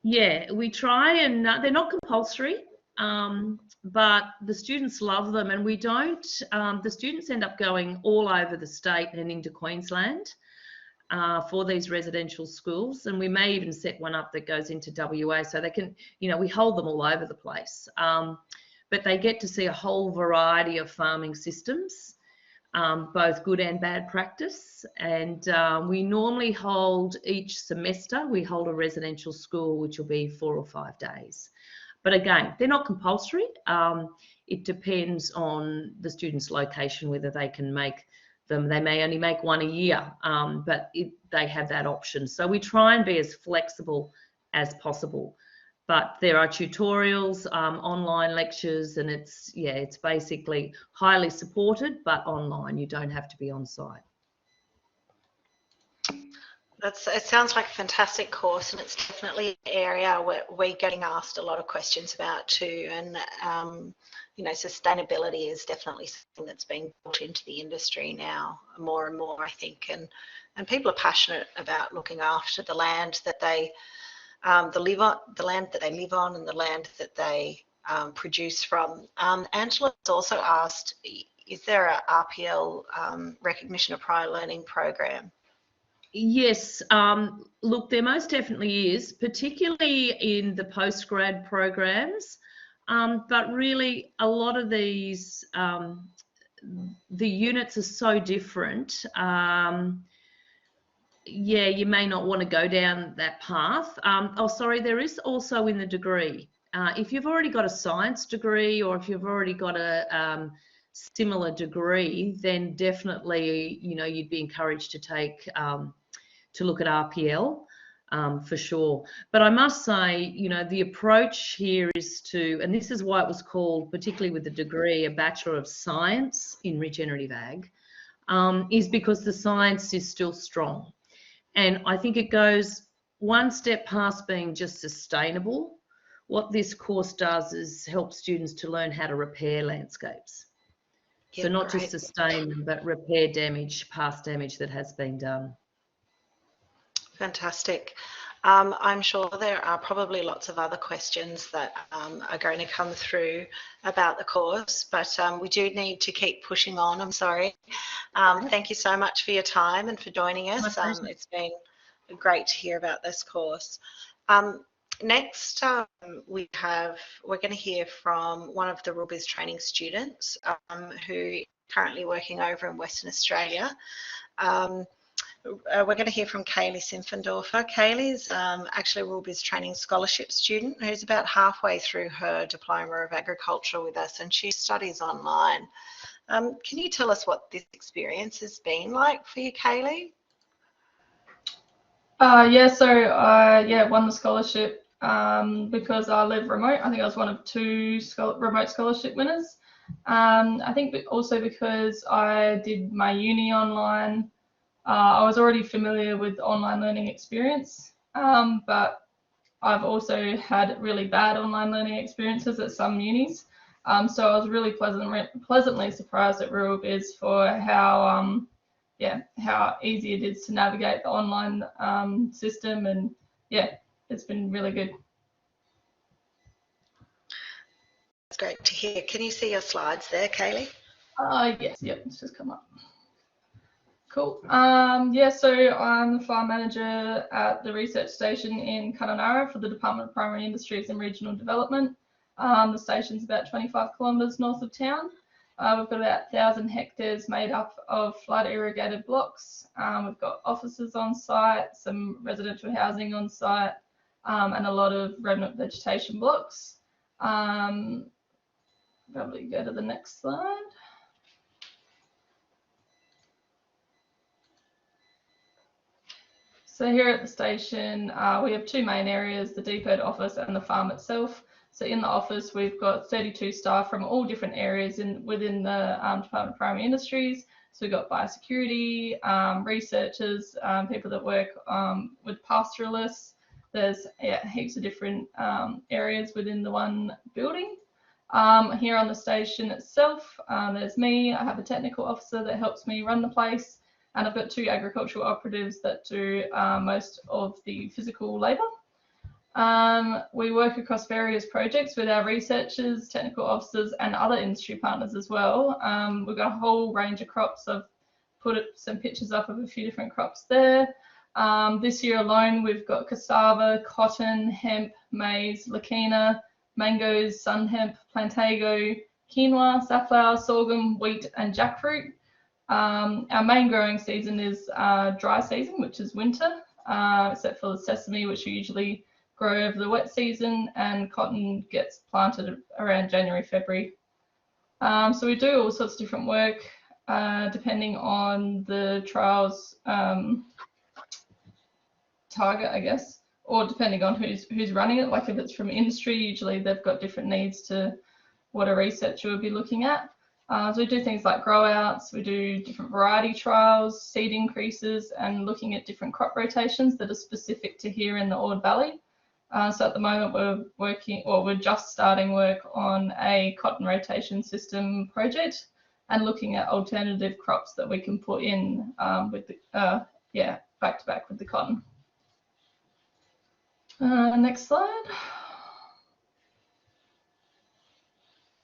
Yeah, we try, and they're not compulsory, but the students love them, and we don't, the students end up going all over the state and into Queensland for these residential schools, and we may even set one up that goes into WA, so they can, we hold them all over the place. But they get to see a whole variety of farming systems, both good and bad practice. And we normally hold each semester, we hold a residential school, which will be 4 or 5 days. But again, they're not compulsory. It depends on the student's location, whether they can make them. They may only make one a year, but they have that option. So we try and be as flexible as possible. But there are tutorials, online lectures, and it's basically highly supported, but online. You don't have to be on site. It sounds like a fantastic course, and it's definitely an area where we're getting asked a lot of questions about too. And sustainability is definitely something that's being built into the industry now more and more, I think. And people are passionate about looking after the land that they the land that they live on, and the land that they produce from. Angela has also asked, is there a RPL recognition of prior learning program? Yes, look, there most definitely is, particularly in the postgrad programs, but really a lot of these, the units are so different. Yeah, you may not want to go down that path. There is also in the degree. If you've already got a science degree, or if you've already got a similar degree, then definitely, you'd be encouraged to take, to look at RPL for sure. But I must say, the approach here is to, and this is why it was called, particularly with the degree, a Bachelor of Science in Regenerative Ag, is because the science is still strong. And I think it goes one step past being just sustainable. What this course does is help students to learn how to repair landscapes. Yeah, so not just sustain them, but repair damage, past damage that has been done. Fantastic. I'm sure there are probably lots of other questions that are going to come through about the course, but we do need to keep pushing on. I'm sorry. Thank you so much for your time and for joining us. It's been great to hear about this course. Next, we're going to hear from one of the RuralBiz Training students who is currently working over in Western Australia. We're going to hear from Kaylie Simpfendorfer. Kaylie's actually a RuralBiz Training scholarship student who's about halfway through her Diploma of Agriculture with us, and she studies online. Can you tell us what this experience has been like for you, Kaylie? So I won the scholarship because I live remote. I think I was one of 2 remote scholarship winners. I think also because I did my uni online. I was already familiar with online learning experience, but I've also had really bad online learning experiences at some unis. So I was really pleasantly surprised at RuralBiz for how how easy it is to navigate the online system, and yeah, it's been really good. That's great to hear. Can you see your slides there, Kaylie? Yes, yep, it's just come up. Cool. Yeah, so I'm the farm manager at the research station in Kununurra for the Department of Primary Industries and Regional Development. The station's about 25 kilometres north of town. We've got about 1,000 hectares made up of flood irrigated blocks. We've got offices on site, some residential housing on site, and a lot of remnant vegetation blocks. Probably go to the next slide. So here at the station, we have two main areas, the depot office and the farm itself. So in the office, we've got 32 staff from all different areas within the Department of Primary Industries. So we've got biosecurity, researchers, people that work with pastoralists. There's heaps of different areas within the one building. Here on the station itself, there's me. I have a technical officer that helps me run the place. And I've got two agricultural operatives that do most of the physical labour. We work across various projects with our researchers, technical officers, and other industry partners as well. We've got a whole range of crops. I've put some pictures up of a few different crops there. This year alone, we've got cassava, cotton, hemp, maize, leucaena, mangoes, sun hemp, plantago, quinoa, safflower, sorghum, wheat, and jackfruit. Our main growing season is dry season, which is winter, except for the sesame, which we usually grow over the wet season, and cotton gets planted around January, February. So we do all sorts of different work depending on the trial's target, I guess, or depending on who's running it. Like if it's from industry, usually they've got different needs to what a researcher would be looking at. So we do things like grow outs, we do different variety trials, seed increases, and looking at different crop rotations that are specific to here in the Ord Valley. So at the moment we're just starting work on a cotton rotation system project and looking at alternative crops that we can put in with the, back to back with the cotton. Next slide.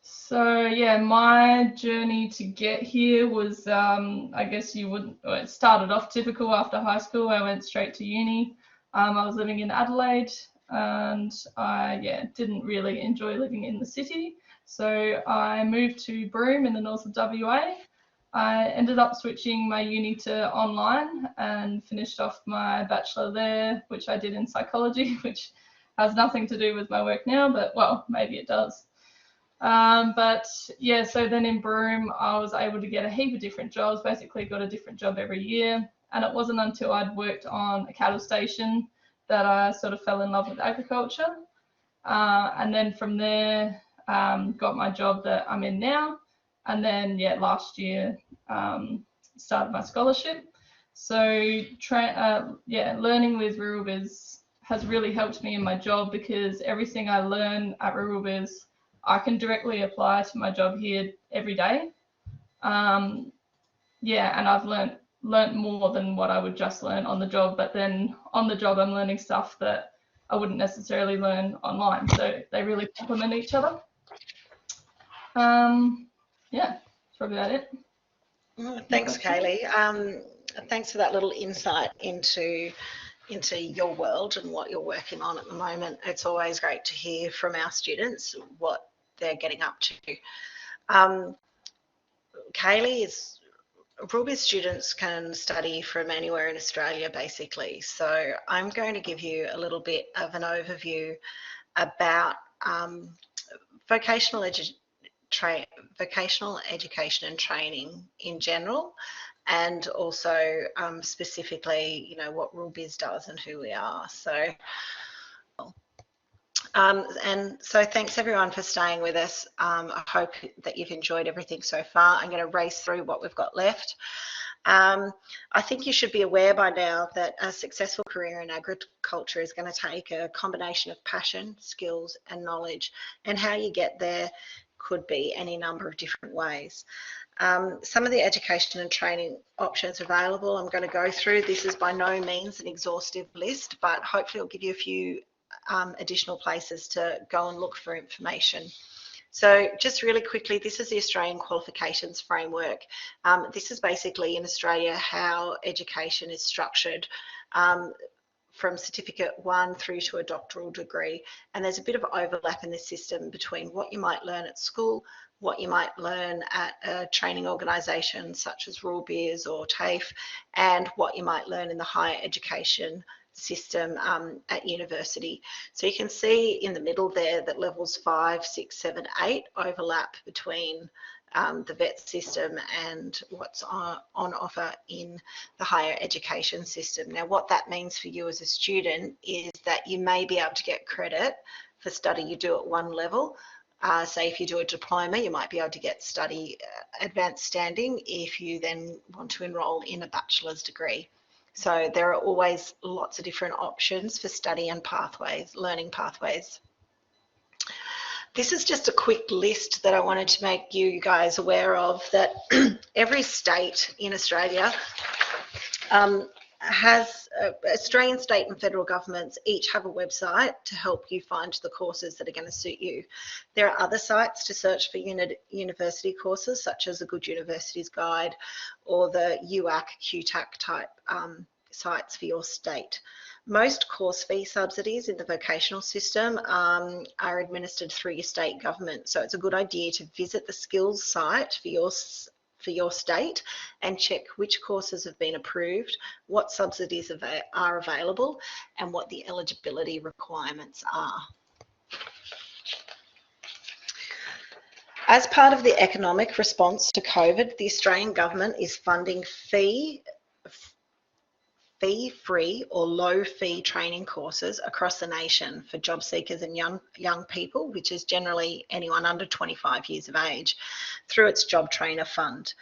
So yeah, my journey to get here was, I guess it started off typical after high school. I went straight to uni. I was living in Adelaide and I didn't really enjoy living in the city. So I moved to Broome in the north of WA. I ended up switching my uni to online and finished off my bachelor there, which I did in psychology, which has nothing to do with my work now, but well, maybe it does. But yeah, so then in Broome, I was able to get a heap of different jobs, basically got a different job every year. And it wasn't until I'd worked on a cattle station that I sort of fell in love with agriculture. And then from there, got my job that I'm in now. And then, last year, started my scholarship. So, learning with RuralBiz has really helped me in my job because everything I learn at RuralBiz, I can directly apply to my job here every day. And I've learnt more than what I would just learn on the job, but then on the job I'm learning stuff that I wouldn't necessarily learn online. So they really complement each other. That's probably about it. Thanks, Kaylie. Thanks for that little insight into your world and what you're working on at the moment. It's always great to hear from our students what they're getting up to. Kaylie, RuralBiz students can study from anywhere in Australia, basically. So I'm going to give you a little bit of an overview about vocational education and training in general, and also specifically, what RuralBiz does and who we are. So, and so thanks everyone for staying with us. I hope that you've enjoyed everything so far. I'm going to race through what we've got left. I think you should be aware by now that a successful career in agriculture is going to take a combination of passion, skills and knowledge, and how you get there could be any number of different ways. Some of the education and training options available I'm going to go through. This is by no means an exhaustive list, but hopefully it'll give you a few additional places to go and look for information. So just really quickly, this is the Australian Qualifications Framework. This is basically in Australia how education is structured from certificate 1 through to a doctoral degree. And there's a bit of overlap in this system between what you might learn at school, what you might learn at a training organisation such as RuralBiz or TAFE, and what you might learn in the higher education system at university. So you can see in the middle there that levels 5, 6, 7, 8 overlap between the VET system and what's on offer in the higher education system. Now, what that means for you as a student is that you may be able to get credit for study you do at one level. Say if you do a diploma, you might be able to get study advanced standing if you then want to enrol in a bachelor's degree. So there are always lots of different options for study and pathways, learning pathways. This is just a quick list that I wanted to make you guys aware of, that every state in Australia has Australian state and federal governments each have a website to help you find the courses that are going to suit you. There are other sites to search for university courses, such as the Good Universities Guide or the UAC, QTAC type sites for your state. Most course fee subsidies in the vocational system are administered through your state government. So it's a good idea to visit the skills site for your state and check which courses have been approved, what subsidies are available, and what the eligibility requirements are. As part of the economic response to COVID, the Australian government is funding fee-free or low-fee training courses across the nation for job seekers and young people, which is generally anyone under 25 years of age, through its Job Trainer Fund.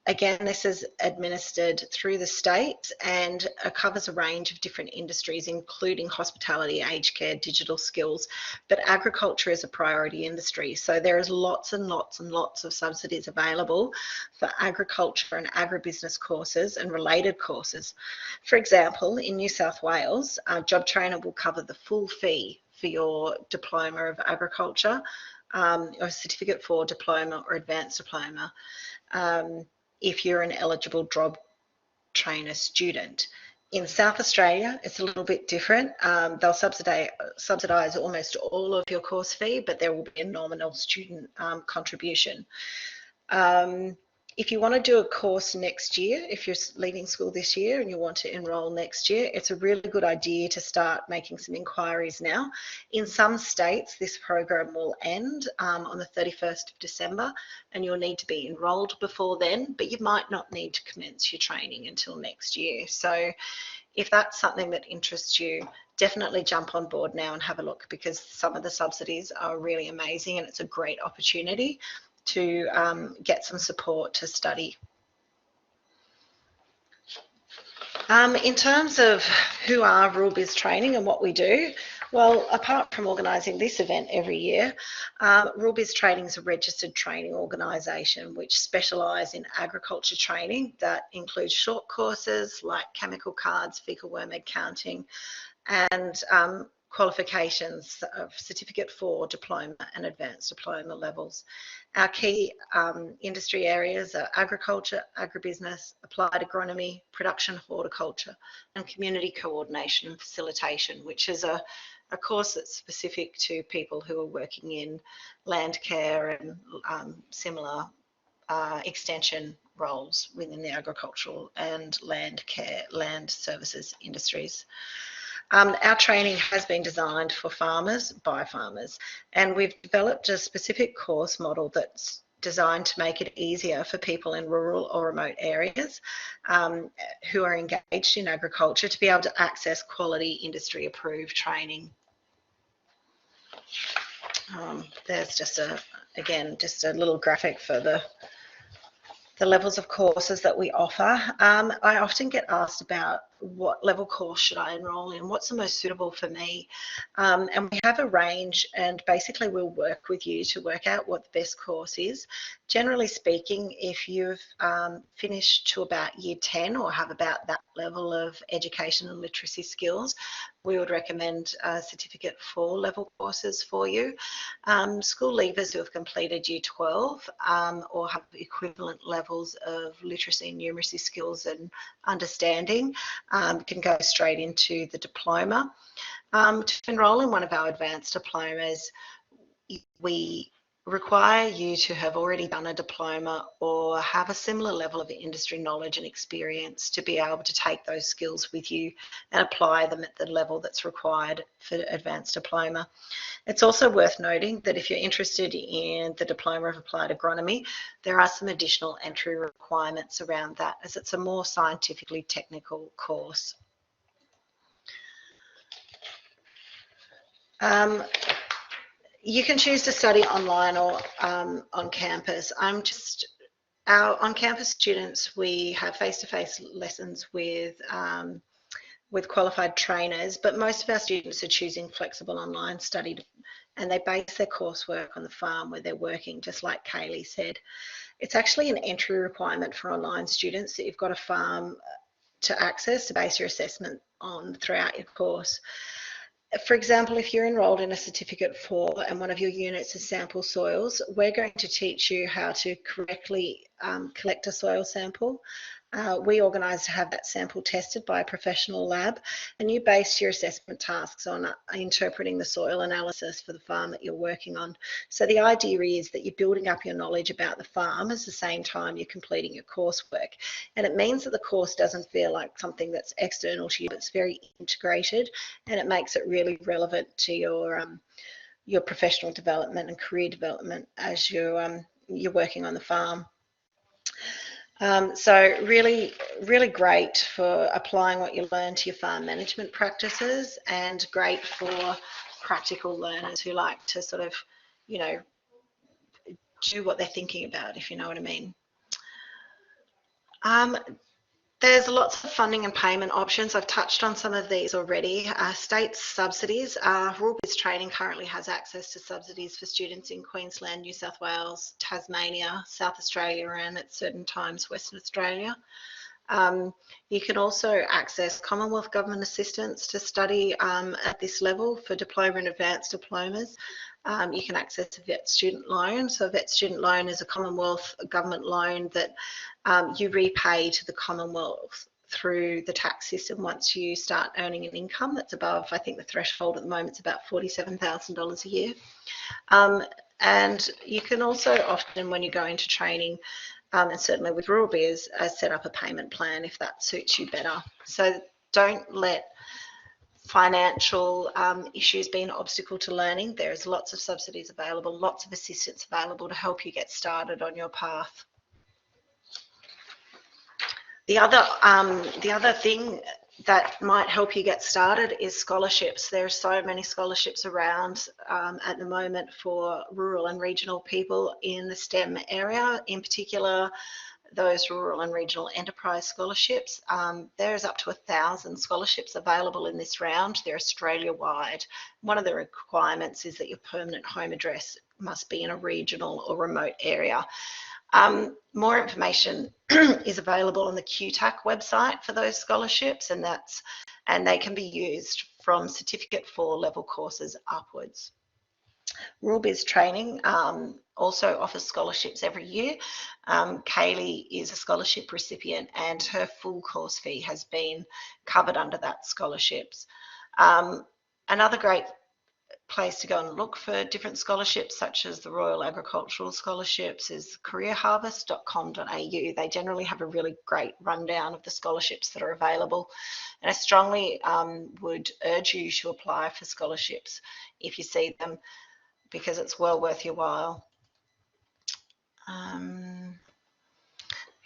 Again, this is administered through the states and covers a range of different industries, including hospitality, aged care, digital skills, but agriculture is a priority industry. So there is lots and lots and lots of subsidies available for agriculture and agribusiness courses and related courses. For example, in New South Wales, Job Trainer will cover the full fee for your Diploma of Agriculture or Certificate 4 Diploma or Advanced Diploma. If you're an eligible job trainer student. In South Australia, it's a little bit different. They'll subsidise almost all of your course fee, but there will be a nominal student contribution. If you want to do a course next year, if you're leaving school this year and you want to enrol next year, it's a really good idea to start making some inquiries now. In some states, this program will end on the 31st of December and you'll need to be enrolled before then, but you might not need to commence your training until next year. So if that's something that interests you, definitely jump on board now and have a look, because some of the subsidies are really amazing and it's a great opportunity to get some support to study. In terms of who are RuralBiz Training and what we do, well, apart from organising this event every year, RuralBiz Training is a registered training organisation which specialise in agriculture training that includes short courses like chemical cards, fecal worm egg counting, and qualifications of Certificate 4 Diploma and Advanced Diploma levels. Our key industry areas are agriculture, agribusiness, applied agronomy, production horticulture, and community coordination and facilitation, which is a course that's specific to people who are working in land care and similar extension roles within the agricultural and land services industries. Our training has been designed for farmers by farmers, and we've developed a specific course model that's designed to make it easier for people in rural or remote areas who are engaged in agriculture to be able to access quality industry approved training. There's just a little graphic for the the levels of courses that we offer. I often get asked about what level course should I enroll in, what's the most suitable for me, and we have a range, and basically we'll work with you to work out what the best course is. Generally speaking, if you've finished to about year 10 or have about that level of education and literacy skills, we would recommend Certificate 4 level courses for you. School leavers who have completed year 12 or have equivalent levels of literacy and numeracy skills and understanding can go straight into the diploma. To enrol in one of our advanced diplomas, we require you to have already done a diploma or have a similar level of industry knowledge and experience to be able to take those skills with you and apply them at the level that's required for advanced diploma. It's also worth noting that if you're interested in the Diploma of Applied Agronomy, there are some additional entry requirements around that, as it's a more scientifically technical course. You can choose to study online or on campus. Our on-campus students, we have face-to-face lessons with qualified trainers, but most of our students are choosing flexible online study, and they base their coursework on the farm where they're working, just like Kaylie said. It's actually an entry requirement for online students that you've got a farm to access to base your assessment on throughout your course. For example, if you're enrolled in a Certificate 4 and one of your units is sample soils, we're going to teach you how to correctly collect a soil sample. We organise to have that sample tested by a professional lab, and you base your assessment tasks on interpreting the soil analysis for the farm that you're working on. So the idea is that you're building up your knowledge about the farm at the same time you're completing your coursework. And it means that the course doesn't feel like something that's external to you, but it's very integrated, and it makes it really relevant to your professional development and career development as you're working on the farm. So really, really great for applying what you learn to your farm management practices, and great for practical learners who like to sort of, you know, do what they're thinking about, if you know what I mean. There's lots of funding and payment options. I've touched on some of these already. State subsidies. RuralBiz Training currently has access to subsidies for students in Queensland, New South Wales, Tasmania, South Australia, and at certain times Western Australia. You can also access Commonwealth Government assistance to study at this level for diploma and advanced diplomas. You can access a vet student loan. So a vet student loan is a Commonwealth government loan that you repay to the Commonwealth through the tax system once you start earning an income that's above, I think the threshold at the moment is about $47,000 a year. And you can also often, when you go into training, and certainly with RuralBiz, set up a payment plan if that suits you better. So don't let financial issues be an obstacle to learning. There's lots of subsidies available, lots of assistance available to help you get started on your path. The other thing that might help you get started is scholarships. There are so many scholarships around at the moment for rural and regional people in the STEM area, in particular those rural and regional enterprise scholarships. There's up to 1,000 scholarships available in this round. They're Australia-wide. One of the requirements is that your permanent home address must be in a regional or remote area. More information is available on the QTAC website for those scholarships, and they can be used from Certificate 4 level courses upwards. RuralBiz Training also offers scholarships every year. Kaylie is a scholarship recipient, and her full course fee has been covered under that scholarships. Another great place to go and look for different scholarships, such as the Royal Agricultural Scholarships, is careerharvest.com.au. They generally have a really great rundown of the scholarships that are available, and I strongly would urge you to apply for scholarships if you see them, because it's well worth your while.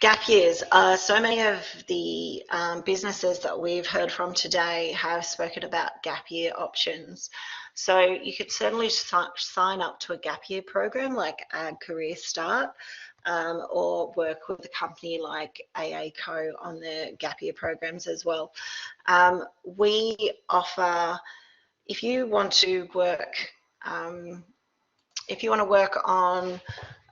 Gap years. So many of the businesses that we've heard from today have spoken about gap year options. So you could certainly sign up to a gap year program like AgCareer Start. or work with a company like AACo on their gap year programs as well. We offer, if you want to work on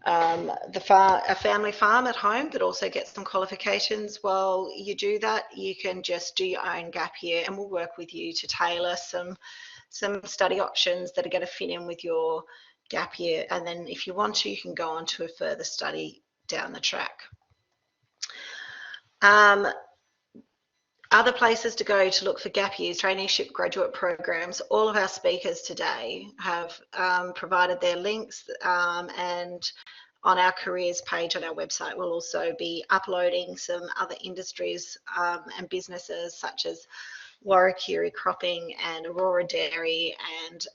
a family farm at home that also gets some qualifications, while you do that, you can just do your own gap year, and we'll work with you to tailor some study options that are going to fit in with your gap year. And then if you want to, you can go on to a further study down the track. Other places to go to look for gap years, traineeship, graduate programs. All of our speakers today have provided their links, and on our careers page on our website, we'll also be uploading some other industries and businesses such as Warrakirri Cropping and Aurora Dairy, and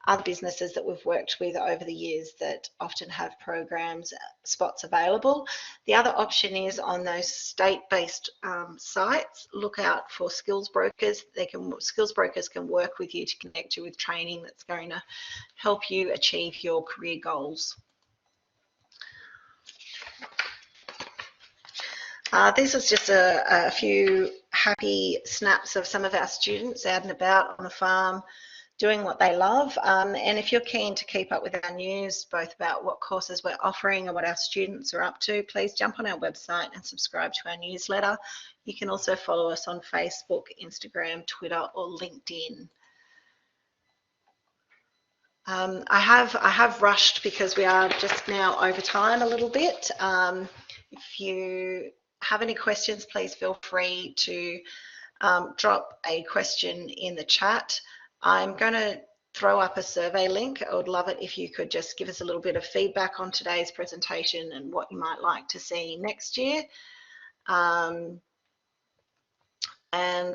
other businesses that we've worked with over the years that often have programs spots available. The other option is on those state-based sites, look out for skills brokers. Skills brokers can work with you to connect you with training that's going to help you achieve your career goals. This is just a few happy snaps of some of our students out and about on the farm doing what they love. And if you're keen to keep up with our news, both about what courses we're offering and what our students are up to, please jump on our website and subscribe to our newsletter. You can also follow us on Facebook, Instagram, Twitter, or LinkedIn. I have rushed because we are just now over time a little bit. If you have any questions, please feel free to drop a question in the chat. I'm going to throw up a survey link. I would love it if you could just give us a little bit of feedback on today's presentation and what you might like to see next year. And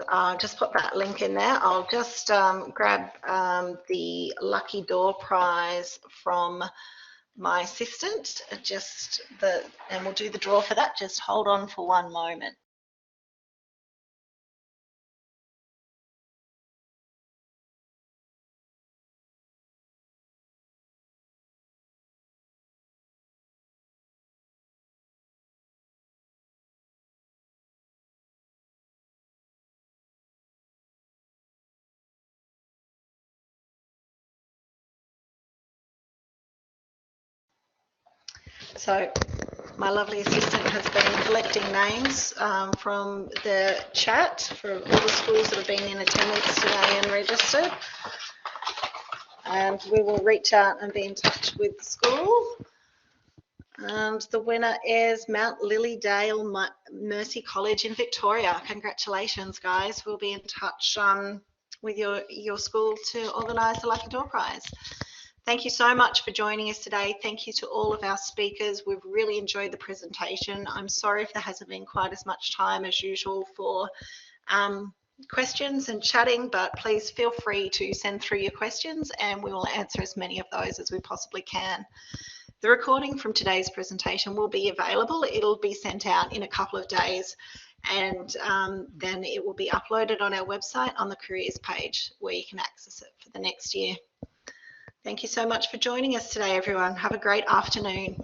I'll just put that link in there. I'll just grab the lucky door prize from my assistant, and we'll do the draw for that. Just hold on for one moment. So my lovely assistant has been collecting names from the chat for all the schools that have been in attendance today and registered. And we will reach out and be in touch with the school. And the winner is Mount Lilydale Mercy College in Victoria. Congratulations, guys. We'll be in touch with your school to organise the lucky door prize. Thank you so much for joining us today. Thank you to all of our speakers. We've really enjoyed the presentation. I'm sorry if there hasn't been quite as much time as usual for questions and chatting, but please feel free to send through your questions and we will answer as many of those as we possibly can. The recording from today's presentation will be available. It'll be sent out in a couple of days, and then it will be uploaded on our website on the careers page where you can access it for the next year. Thank you so much for joining us today, everyone. Have a great afternoon.